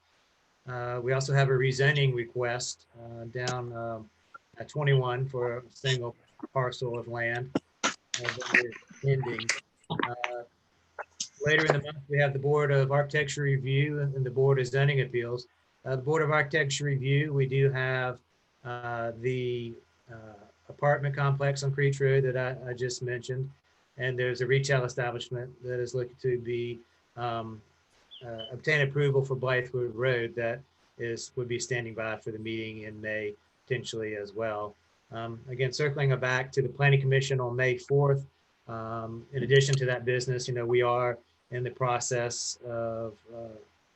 We also have a rezoning request down at 21 for a single parcel of land that is pending. Later in the month, we have the Board of Architecture Review and the Board of Zoning Appeals. The Board of Architecture Review, we do have the apartment complex on Creech Road that I just mentioned. And there's a retail establishment that is looking to be obtain approval for Blythewood Road that would be standing by for the meeting in May potentially as well. Again, circling back to the Planning Commission on May 4th. In addition to that business, we are in the process of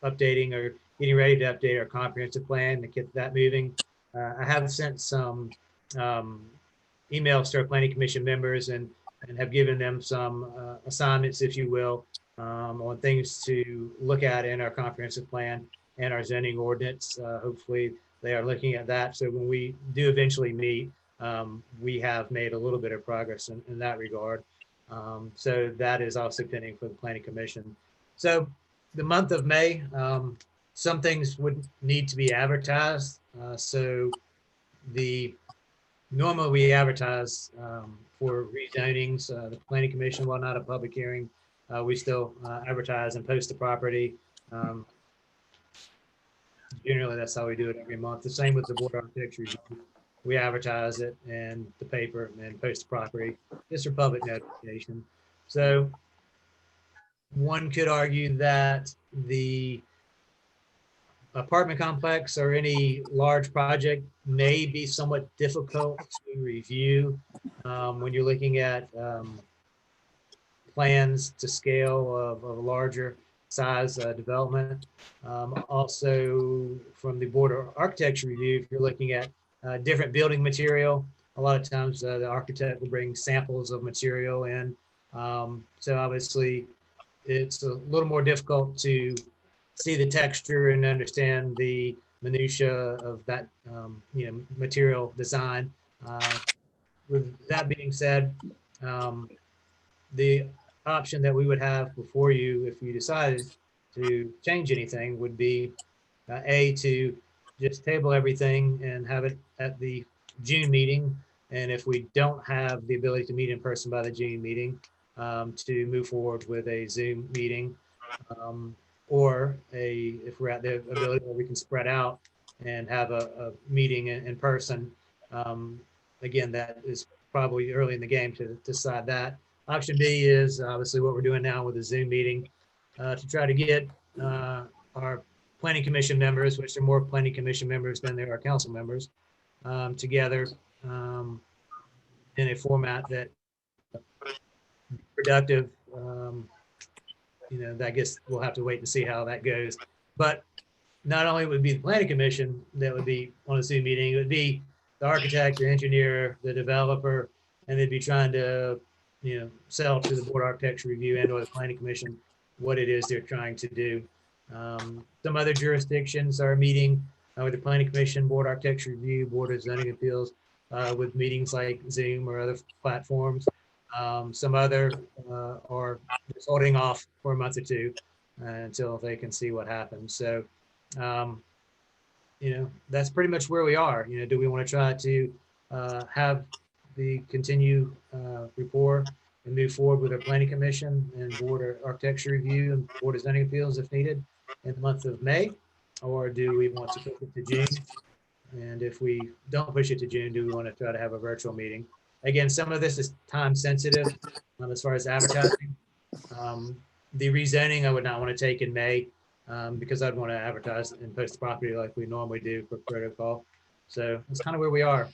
updating or getting ready to update our comprehensive plan to get that moving. I have sent some emails to our Planning Commission members and have given them some assignments, if you will, on things to look at in our comprehensive plan and our zoning ordinance. Hopefully they are looking at that. So when we do eventually meet, we have made a little bit of progress in that regard. So that is also pending for the Planning Commission. So the month of May, some things would need to be advertised. So normally we advertise for rezonings, the Planning Commission, while not a public hearing, we still advertise and post the property. Generally, that's how we do it every month. The same with the Board of Architecture Review. We advertise it in the paper and post the property just for public notification. So one could argue that the apartment complex or any large project may be somewhat difficult to review when you're looking at plans to scale of a larger size development. Also from the Board of Architecture Review, if you're looking at different building material, a lot of times the architect will bring samples of material in. So obviously it's a little more difficult to see the texture and understand the minutia of that material design. With that being said, the option that we would have before you, if you decided to change anything, would be to just table everything and have it at the June meeting. And if we don't have the ability to meet in person by the June meeting, to move forward with a Zoom meeting, or if we're at the ability where we can spread out and have a meeting in person. Again, that is probably early in the game to decide that. Option B is obviously what we're doing now with the Zoom meeting to try to get our Planning Commission members, which are more Planning Commission members than there are council members, together in a format that productive. I guess we'll have to wait and see how that goes. But not only would it be the Planning Commission that would be on a Zoom meeting, it would be the architect, the engineer, the developer, and they'd be trying to sell to the Board of Architecture Review and or the Planning Commission what it is they're trying to do. Some other jurisdictions are meeting with the Planning Commission, Board of Architecture Review, Board of Zoning Appeals, with meetings like Zoom or other platforms. Some other are just holding off for a month or two until they can see what happens. So, that's pretty much where we are. Do we want to try to have the continue rapport and move forward with our Planning Commission and Board of Architecture Review and Board of Zoning Appeals if needed in the month of May? Or do we want to push it to June? And if we don't push it to June, do we want to try to have a virtual meeting? Again, some of this is time sensitive as far as advertising. The rezoning I would not want to take in May because I'd want to advertise and post the property like we normally do for protocol. So that's kind of where we are.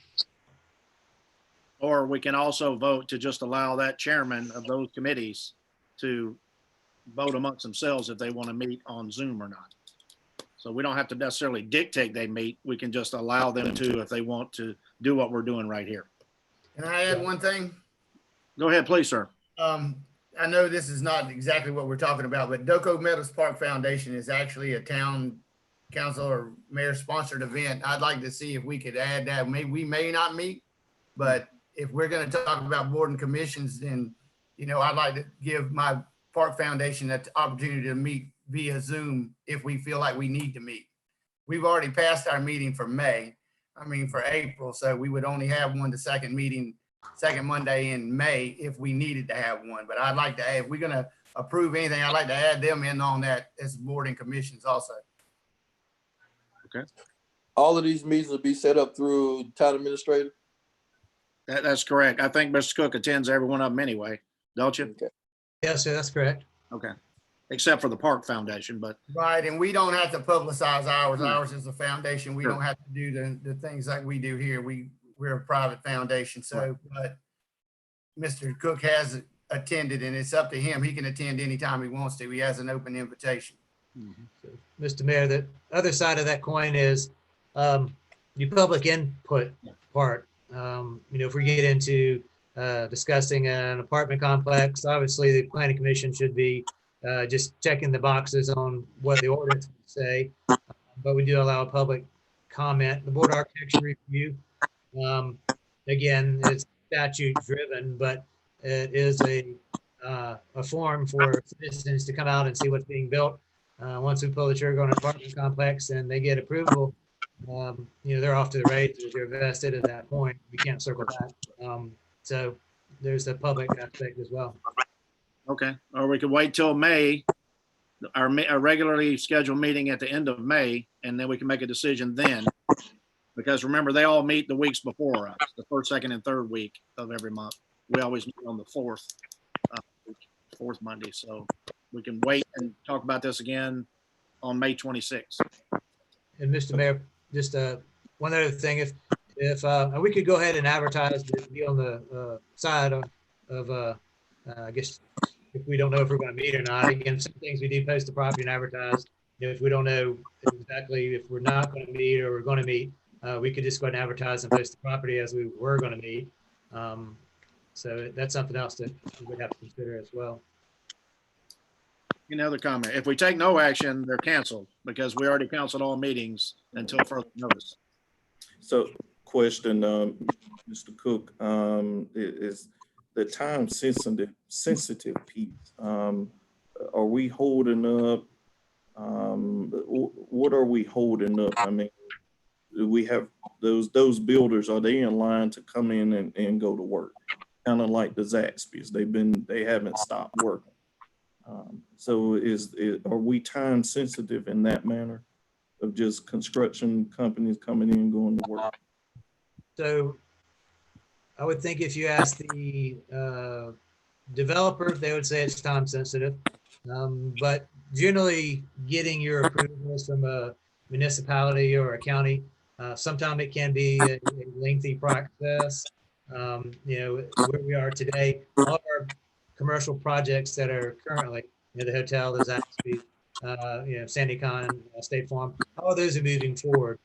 Or we can also vote to just allow that chairman of those committees to vote amongst themselves if they want to meet on Zoom or not. So we don't have to necessarily dictate they meet. We can just allow them to if they want to do what we're doing right here. Can I add one thing? Go ahead, please, sir. I know this is not exactly what we're talking about, but Doco Meadows Park Foundation is actually a town council or mayor sponsored event. I'd like to see if we could add that. We may not meet, but if we're going to talk about board and commissions, then, you know, I'd like to give my park foundation that opportunity to meet via Zoom if we feel like we need to meet. We've already passed our meeting for for April. So we would only have the second Monday in May if we needed to have one. But I'd like to add, if we're going to approve anything, I'd like to add them in on that as board and commissions also. Okay. All of these meetings will be set up through town administrator? That's correct. I think Mr. Cook attends every one of them anyway, don't you? Okay. Yes, sir, that's correct. Okay. Except for the Park Foundation, but Right, and we don't have to publicize ours. Ours is a foundation. We Sure. don't have to do the things like we do here. We're a private foundation. So, but Mr. Cook has attended, and it's up to him. He can attend anytime he wants to. He has an open invitation. Mr. Mayor, the other side of that coin is the public input part. If we get into discussing an apartment complex, obviously the planning commission should be just checking the boxes on what the ordinance would say. But we do allow a public comment. The board of architecture review, again, it's statute driven, but it is a forum for citizens to come out and see what's being built. Once we pull the trigger on an apartment complex and they get approval, they're off to the races. They're vested at that point. We can't circle back. So there's the public aspect as well. okay. Or we could wait till May, our regularly scheduled meeting at the end of May, and then we can make a decision then. Because remember, they all meet the weeks before us, the first, second, and third week of every month. We always meet on the fourth Monday. So we can wait and talk about this again on May 26th. And Mr. Mayor, just one other thing, if we could go ahead and advertise to be on the side of I guess if we don't know if we're going to meet or not. Again, some things we do post the property and advertise. If we don't know exactly if we're not going to meet or we're going to meet, we could just go ahead and advertise and post the property as we were going to meet. So that's something else that we would have to consider as well. Any other comment? If we take no action, they're canceled because we already canceled all meetings until further notice. So question, Mr. Cook, is the time sensitive piece. Are we holding up? What are we holding up? I mean, do we have those builders, are they in line to come in and go to work? Kind of like the Zaxby's, they haven't stopped working. So are we time sensitive in that manner of just construction companies coming in and going to work? So I would think if you ask the developer, they would say it's time sensitive. But generally getting your approvals from a municipality or a county, sometimes it can be a lengthy process. Where we are today, all of our commercial projects that are currently, the hotel, the Zaxby, Sandy Con, State Farm, all those are moving forward.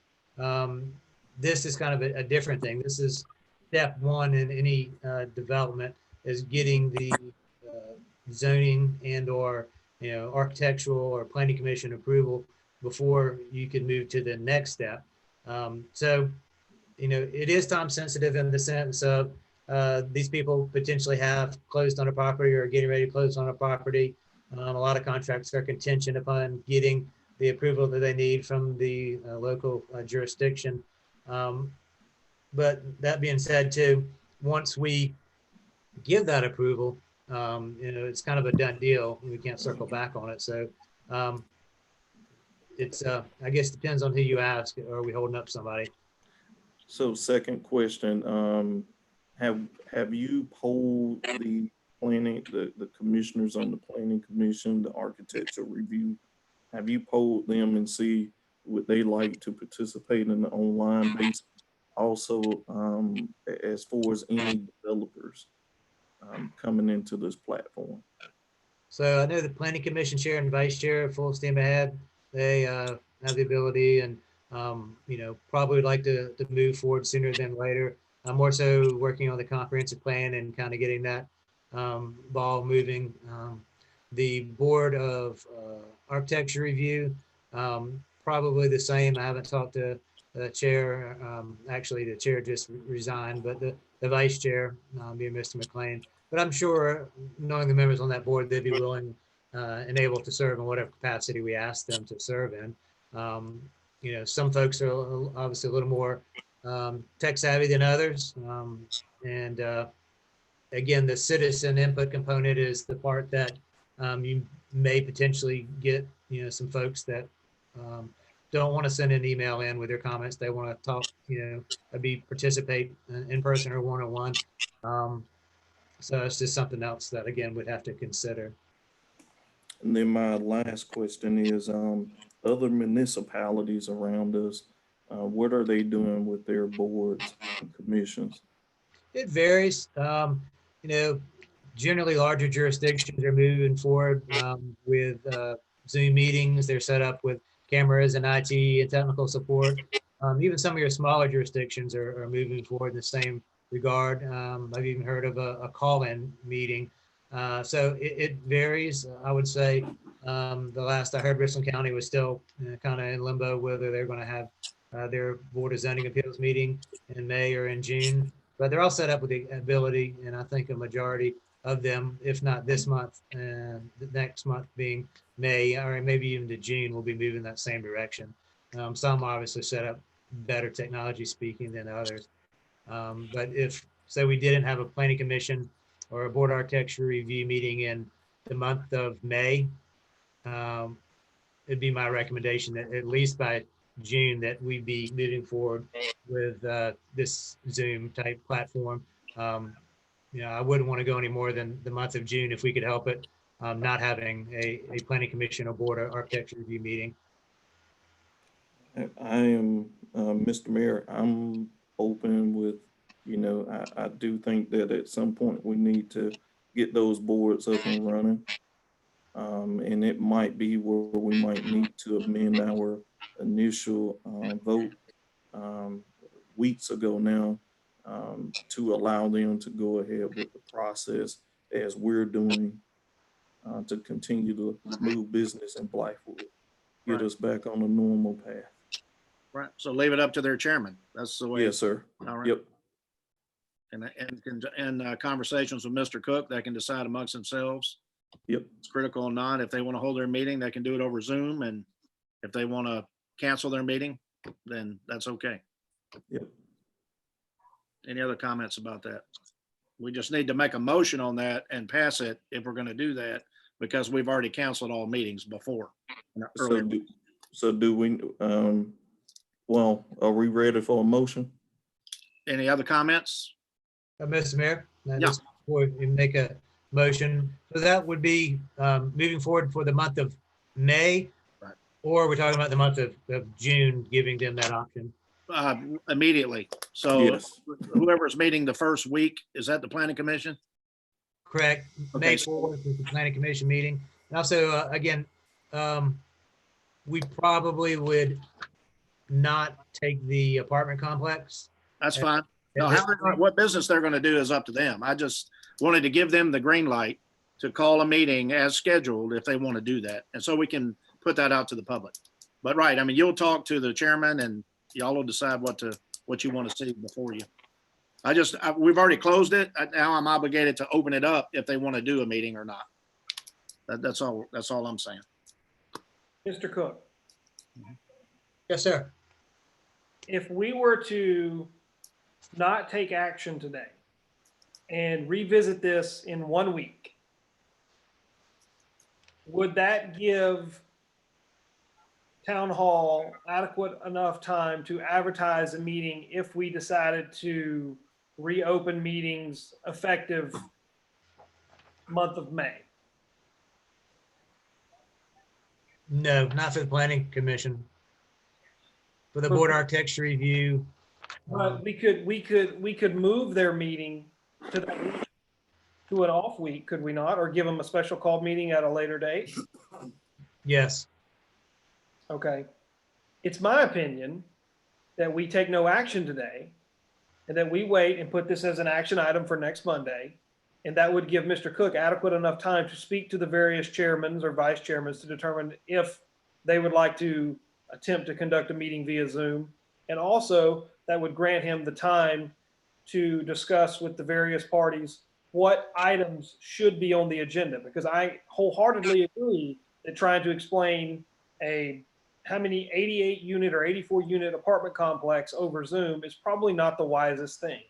This is kind of a different thing. This is step one in any development, is getting the zoning and or architectural or planning commission approval before you can move to the next step. So it is time sensitive in the sense of these people potentially have closed on a property or getting ready to close on a property. A lot of contracts are contingent upon getting the approval that they need from the local jurisdiction. But that being said, too, once we give that approval, it's kind of a done deal. We can't circle back on it. So it's, I guess, depends on who you ask. Are we holding up somebody? So second question, have you polled the planning, the commissioners on the planning commission, the architectural review? Have you polled them and see would they like to participate in the online basis? Also, as far as any developers coming into this platform? So I know the planning commission chair and vice chair, full steam ahead. They have the ability, and probably would like to move forward sooner than later. I'm more so working on the comprehensive plan and kind of getting that ball moving. The board of architecture review, probably the same. I haven't talked to the chair. Actually, the chair just resigned, but the vice chair, being Mr. McLean. But I'm sure, knowing the members on that board, they'd be willing and able to serve in whatever capacity we ask them to serve in. Some folks are obviously a little more tech savvy than others. Again, the citizen input component is the part that you may potentially get, some folks that don't want to send an email in with their comments. They want to talk, participate in person or one-on-one. So it's just something else that, again, we'd have to consider. And then my last question is, other municipalities around us, what are they doing with their boards and commissions? It varies. Generally larger jurisdictions are moving forward with Zoom meetings. They're set up with cameras and IT and technical support. Even some of your smaller jurisdictions are moving forward in the same regard. I've even heard of a call-in meeting. So it varies. I would say the last I heard, Richland County was still kind of in limbo whether they're going to have their Board of Zoning Appeals meeting in May or in June. But they're all set up with the ability, and I think a majority of them, if not this month, and the next month being May, or maybe even to June, will be moving that same direction. Some obviously set up better technology speaking than others. But if, say, we didn't have a planning commission or a board architecture review meeting in the month of May, it'd be my recommendation that at least by June that we be moving forward with this Zoom type platform. I wouldn't want to go any more than the month of June if we could help it, not having a planning commission or board or architecture review meeting. I am, Mr. Mayor, I'm open with, I do think that at some point we need to get those boards up and running. And it might be where we might need to amend our initial vote weeks ago now to allow them to go ahead with the process as we're doing to continue to move business in Blythewood, get Right. us back on a normal path. Right. So leave it up to their chairman. That's the way. Yes, sir. All right. Yep. And conversations with Mr. Cook, they can decide amongst themselves. Yep. It's critical or not. If they want to hold their meeting, they can do it over Zoom. And if they want to cancel their meeting, then that's okay. Yep. Any other comments about that? We just need to make a motion on that and pass it if we're going to do that, because we've already canceled all meetings before. So do we, well, are we ready for a motion? Any other comments? Mr. Mayor, Yeah. just before we make a motion, so that would be moving forward for the month of May, Right. Or we're talking about the month of June, giving them that option. Immediately. So Yes. whoever's meeting the first week, is that the planning commission? Correct. Okay, May so- 4th is the planning commission meeting. And also, again, we probably would not take the apartment complex. That's fine. at No, this how, point. what business they're going to do is up to them. I just wanted to give them the green light to call a meeting as scheduled if they want to do that. And so we can put that out to the public. But right, I mean, you'll talk to the chairman and y'all will decide what you want to see before you. We've already closed it. Now I'm obligated to open it up if they want to do a meeting or not. That's all I'm saying. Mr. Cook, Yes, sir. if we were to not take action today and revisit this in 1 week, would that give town hall adequate enough time to advertise a meeting if we decided to reopen meetings effective month of May? No, not for the planning commission. For the board architecture review. But we could move their meeting to that week, to an off week, could we not? Or give them a special called meeting at a later date? Yes. Okay. It's my opinion that we take no action today and that we wait and put this as an action item for next Monday. And that would give Mr. Cook adequate enough time to speak to the various chairmen or vice chairmen to determine if they would like to attempt to conduct a meeting via Zoom. And also that would grant him the time to discuss with the various parties what items should be on the agenda, because I wholeheartedly agree that trying to explain how many 88 unit or 84 unit apartment complex over Zoom is probably not the wisest thing,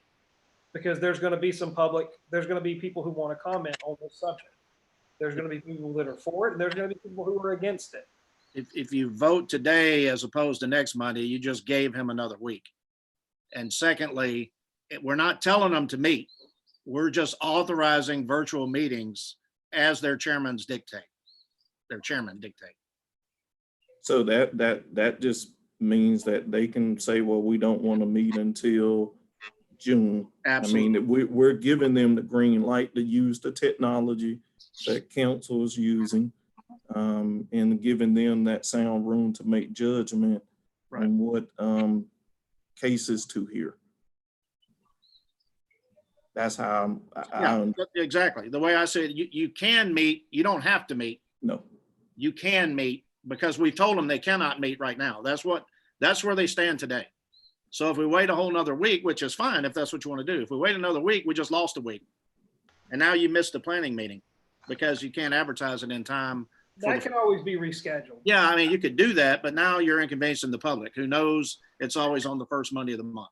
because there's going to be there's going to be people who want to comment on this subject. There's going to be people that are for it, and there's going to be people who are against it. If you vote today as opposed to next Monday, you just gave him another week. And secondly, we're not telling them to meet. We're just authorizing virtual meetings as their chairman dictate. So that just means that they can say, well, we don't want to meet until June. Absolutely. I mean, we're giving them the green light to use the technology that council is using, and giving them that sound room to make judgment Right. on what cases to hear. That's how Exactly. The way I said, you can meet, you don't have to meet. No. You can meet, because we've told them they cannot meet right now. That's where they stand today. So if we wait a whole nother week, which is fine if that's what you want to do. If we wait another week, we just lost a week. And now you missed the planning meeting because you can't advertise it in time. That can always be rescheduled. Yeah, I mean, you could do that, but now you're inconveniencing the public who knows it's always on the first Monday of the month.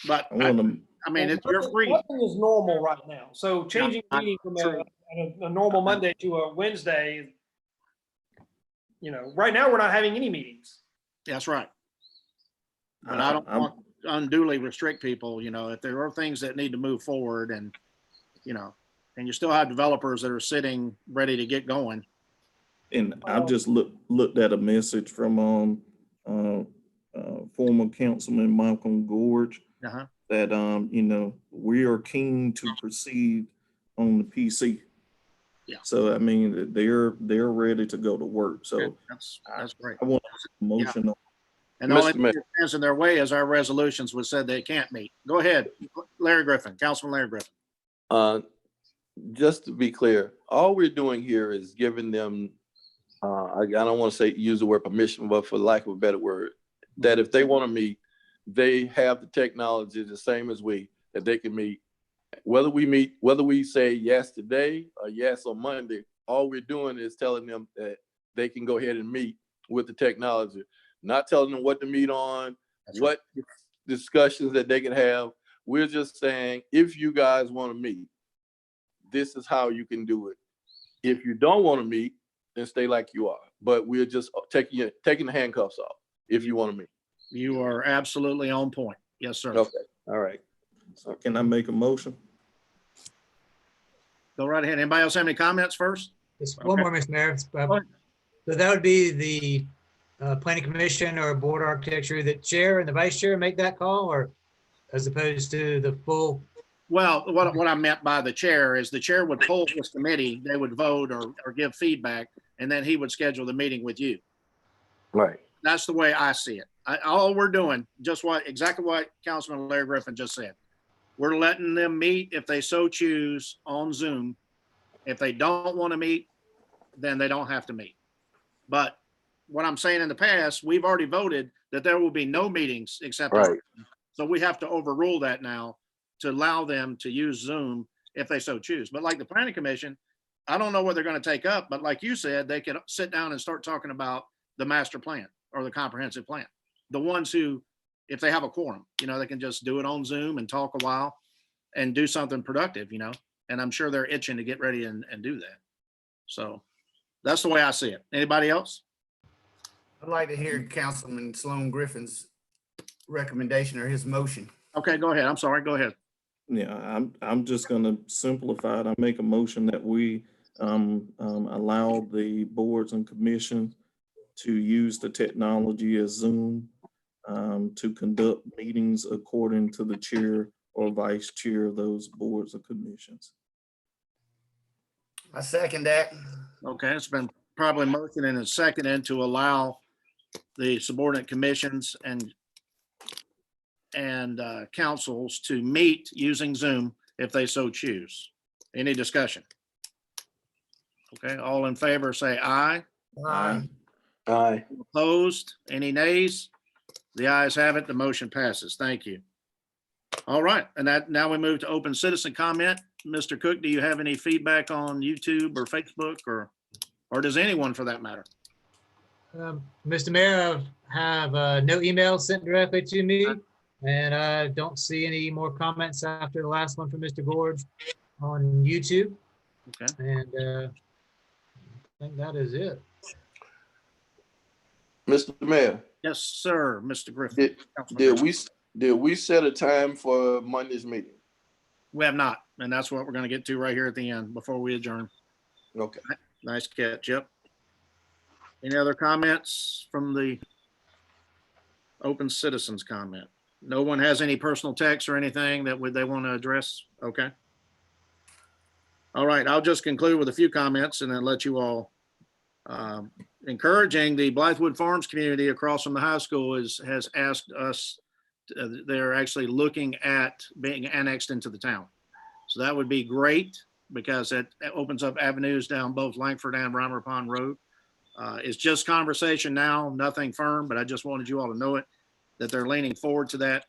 But I mean, you're free. Nothing is normal right now. So changing the meeting from a normal Monday to a Wednesday, right now we're not having any meetings. That's right. But I don't want to unduly restrict people, if there are things that need to move forward and you still have developers that are sitting ready to get going. And I've just looked at a message from former Councilman Malcolm Gorge that we are keen to proceed on the PC. Yeah. So I mean, they're ready to go to work. So that's great. I want a motion. Yeah. And the only thing that stands in their way is our resolutions which said they can't meet. Go ahead, Larry Griffin, Councilman Larry Griffin. Just to be clear, all we're doing here is giving them, I don't want to use the word permission, but for lack of a better word, that if they want to meet, they have the technology the same as we, that they can meet. Whether we say yes today or yes on Monday, all we're doing is telling them that they can go ahead and meet with the technology, not telling them what to meet on, what discussions that they can have. We're just saying, if you guys want to meet, this is how you can do it. If you don't want to meet, then stay like you are. But we're just taking the handcuffs off if you want to meet. You are absolutely on point. Yes, sir. Okay. All right. So can I make a motion? Go right ahead. Anybody else have any comments first? Just one more, Mr. Mayor. So that would be the planning commission or board of architecture, the chair and the vice chair make that call, or as opposed to the full? Well, what I meant by the chair is the chair would poll this committee, they would vote or give feedback, and then he would schedule the meeting with you. Right. That's the way I see it. All we're doing, exactly what Councilman Larry Griffin just said. We're letting them meet if they so choose on Zoom. If they don't want to meet, then they don't have to meet. But what I'm saying in the past, we've already voted that there will be no meetings except. Right. So we have to overrule that now to allow them to use Zoom if they so choose. But like the planning commission, I don't know what they're going to take up, but like you said, they can sit down and start talking about the master plan or the comprehensive plan. The ones who, if they have a quorum, they can just do it on Zoom and talk a while and do something productive, and I'm sure they're itching to get ready and do that. So that's the way I see it. Anybody else? I'd like to hear Councilman Sloan Griffin's recommendation or his motion. Okay, go ahead. I'm sorry. Go ahead. Yeah, I'm just going to simplify it. I make a motion that we allow the boards and commissions to use the technology as Zoom to conduct meetings according to the chair or vice chair of those boards or commissions. I second that. Okay, it's been probably motioned and seconded to allow the subordinate commissions and councils to meet using Zoom if they so choose. Any discussion? Okay, all in favor, say aye. Aye. Aye. Opposed? Any nays? The ayes have it. The motion passes. Thank you. All right, and now we move to open citizen comment. Mr. Cook, do you have any feedback on YouTube or Facebook or does anyone for that matter? Mr. Mayor, I have no email sent directly to me, and I don't see any more comments after the last one from Mr. Gord on YouTube. Okay. And I think that is it. Mr. Mayor, Yes, sir, Mr. Griffin. did we set a time for Monday's meeting? We have not, and that's what we're going to get to right here at the end before we adjourn. Okay. Nice catch, yep. Any other comments from the open citizens comment? No one has any personal text or anything that they want to address? Okay. All right, I'll just conclude with a few comments and then let you all. Encouraging the Blythewood Farms community across from the high school has asked us, they're actually looking at being annexed into the town. So that would be great because it opens up avenues down both Langford and Reimer Pond Road. It's just conversation now, nothing firm, but I just wanted you all to know it, that they're leaning forward to that.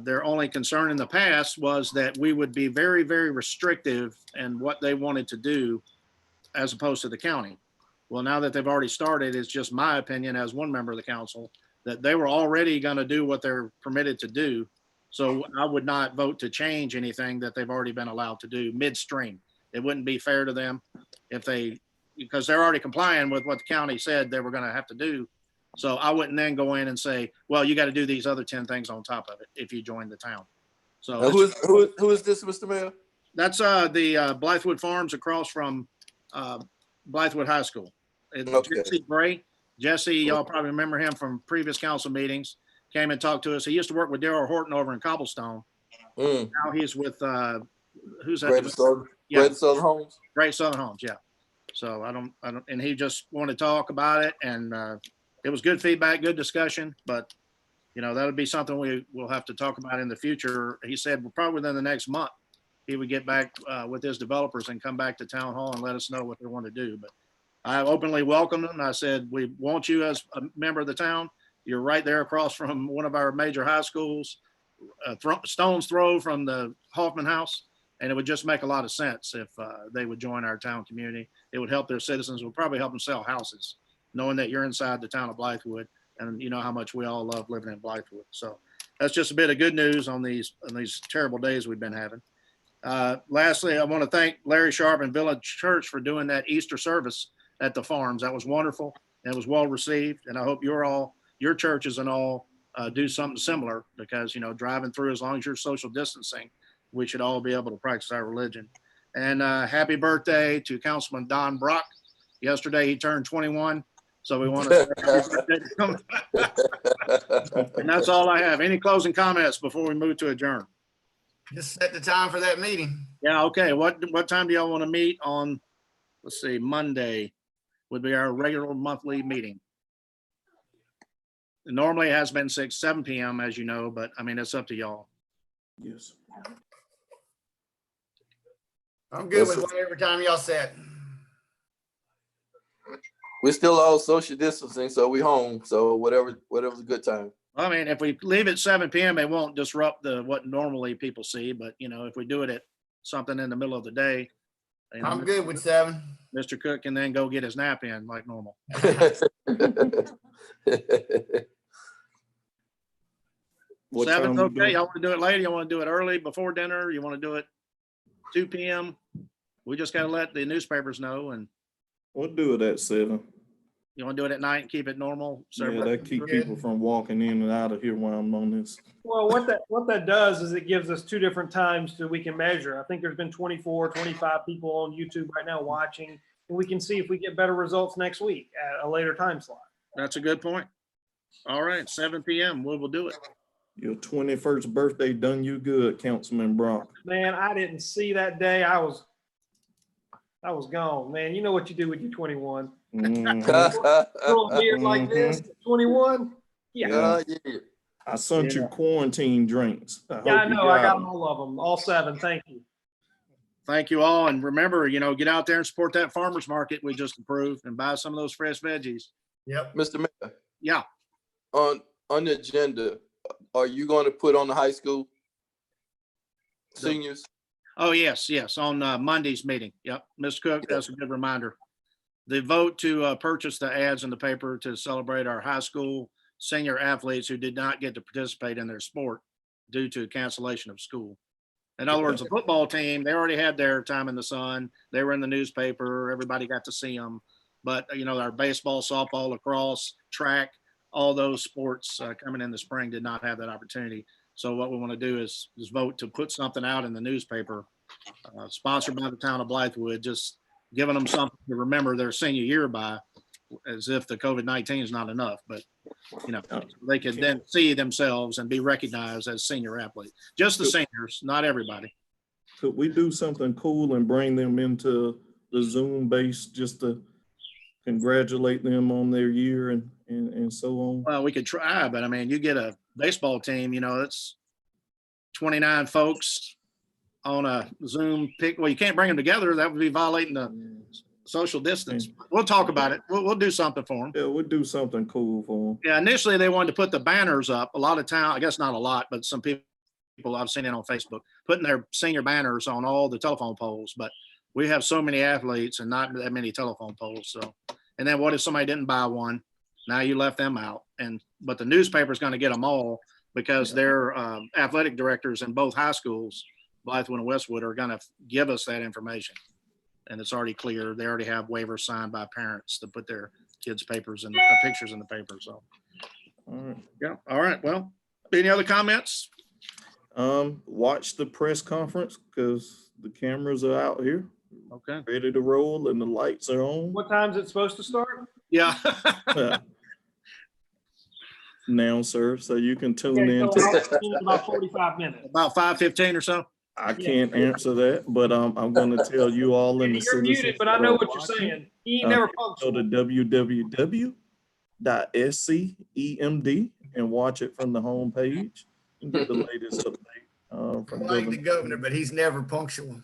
Their only concern in the past was that we would be very, very restrictive in what they wanted to do as opposed to the county. Well, now that they've already started, it's just my opinion as one member of the council that they were already going to do what they're permitted to do. So I would not vote to change anything that they've already been allowed to do midstream. It wouldn't be fair to them because they're already complying with what the county said they were going to have to do. So I wouldn't then go in and say, well, you got to do these other 10 things on top of it if you join the town. So Who is this, Mr. Mayor? that's the Blythewood Farms across from Blythewood High School. It's Okay. Jesse Bray. Jesse, y'all probably remember him from previous council meetings, came and talked to us. He used to work with Daryl Horton over in Cobblestone. Now he's with, who's that? Great Southern, Yeah. Great Southern Homes. Great Southern Homes, yeah. So I don't, and he just wanted to talk about it, and it was good feedback, good discussion, but that would be something we will have to talk about in the future. He said probably within the next month, he would get back with his developers and come back to town hall and let us know what they want to do. But I openly welcomed them. I said, we want you as a member of the town. You're right there across from one of our major high schools, stone's throw from the Hoffman House. And it would just make a lot of sense if they would join our town community. It would help their citizens. It would probably help them sell houses, knowing that you're inside the town of Blythewood, and you know how much we all love living in Blythewood. So that's just a bit of good news on these terrible days we've been having. Lastly, I want to thank Larry Sharp and Village Church for doing that Easter service at the farms. That was wonderful and it was well received. And I hope your churches and all do something similar because, driving through, as long as you're social distancing, we should all be able to practice our religion. And happy birthday to Councilman Don Brock. Yesterday, he turned 21. So we want to say happy birthday to him. And that's all I have. Any closing comments before we move to adjourn? Just set the time for that meeting. Yeah, okay. What time do y'all want to meet on, let's see, Monday would be our regular monthly meeting. Normally it has been 7 p.m. as you know, but I mean, it's up to y'all. Yes. I'm good with whatever time y'all set. We're still all social distancing, so we home. So whatever's a good time. I mean, if we leave at 7 p.m., it won't disrupt what normally people see. But, if we do it at something in the middle of the day, I'm good with 7. Mr. Cook can then go get his nap in like normal. What 7's time we okay. doing? Y'all want to do it later? You want to do it early before dinner? You want to do it 2 p.m.? We just got to let the newspapers know. And We'll do it at 7. you want to do it at night and keep it normal? So Yeah, that keep people from walking in and out of here while I'm on this. Well, what that does is it gives us 2 different times that we can measure. I think there's been 24, 25 people on YouTube right now watching, and we can see if we get better results next week at a later time slot. That's a good point. All right, 7 p.m. We will do it. Your 21st birthday done you good, Councilman Brock. Man, I didn't see that day. I was gone, man. You know what you do when you're 21. Little beard like this, 21. Yeah, Yeah. I sent you Yeah. quarantine drinks. yeah, I hope you know. I got 'em. all of them, all 7. Thank you. Thank you all. And remember, get out there and support that farmer's market we just approved and buy some of those fresh veggies. Yep. Mr. Mayor, Yeah. on the agenda, are you going to put on the high school seniors? Oh, yes, on Monday's meeting. Yep. Ms. Cook, that's a good reminder. The vote to purchase the ads in the paper to celebrate our high school senior athletes who did not get to participate in their sport due to cancellation of school. In other words, the football team, they already had their time in the sun. They were in the newspaper. Everybody got to see them. But, our baseball, softball, lacrosse, track, all those sports coming in the spring did not have that opportunity. So what we want to do is vote to put something out in the newspaper, sponsored by the town of Blythewood, just giving them something to remember their senior year by, as if the COVID-19 is not enough, but they could then see themselves and be recognized as senior athletes. Just the seniors, not everybody. Could we do something cool and bring them into the Zoom base just to congratulate them on their year and so on? Well, we could try, but I mean, you get a baseball team, it's 29 folks on a Zoom pick. Well, you can't bring them together. That would be violating the social distance. We'll talk about it. We'll do something for them. Yeah, we'll do something cool for them. Yeah, initially they wanted to put the banners up. A lot of town, I guess not a lot, but some people I've seen it on Facebook, putting their senior banners on all the telephone poles. But we have so many athletes and not that many telephone poles. So, and then what if somebody didn't buy one? Now you left them out. But the newspaper's going to get them all because their athletic directors in both high schools, Blythewood and Westwood, are going to give us that information. And it's already clear. They already have waivers signed by parents to put their kids' papers and pictures in the paper. So, All right. yeah. All right. Well, any other comments? Watch the press conference because the cameras are out here, Okay. ready to roll, and the lights are on. What time's it supposed to start? Yeah. Now, sir, so you can tune Okay, in. so in about 45 minutes. About 5:15 or so. I can't answer that, but I'm going to tell you all in the You're muted, citizens but I that know are what you're watching, saying. He ain't never Go punctual. to www.scemd and watch it from the homepage and get the latest update from I like the Governor. governor, but he's never punctual.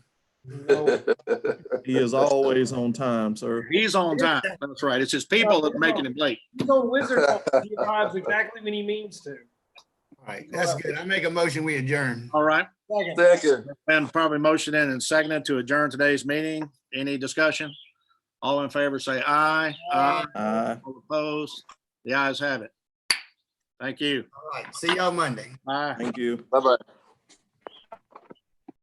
He is always on time, sir. He's on time. That's right. It's just people that are making him late. He's on wizard. He arrives exactly when he means to. All right, that's good. I make a motion, we adjourn. All right. Second. And probably motion in and seconded to adjourn today's meeting. Any discussion? All in favor, say aye. Aye. All opposed? The ayes have it. Thank you. All right, see y'all Monday. Bye. Thank you. Bye-bye.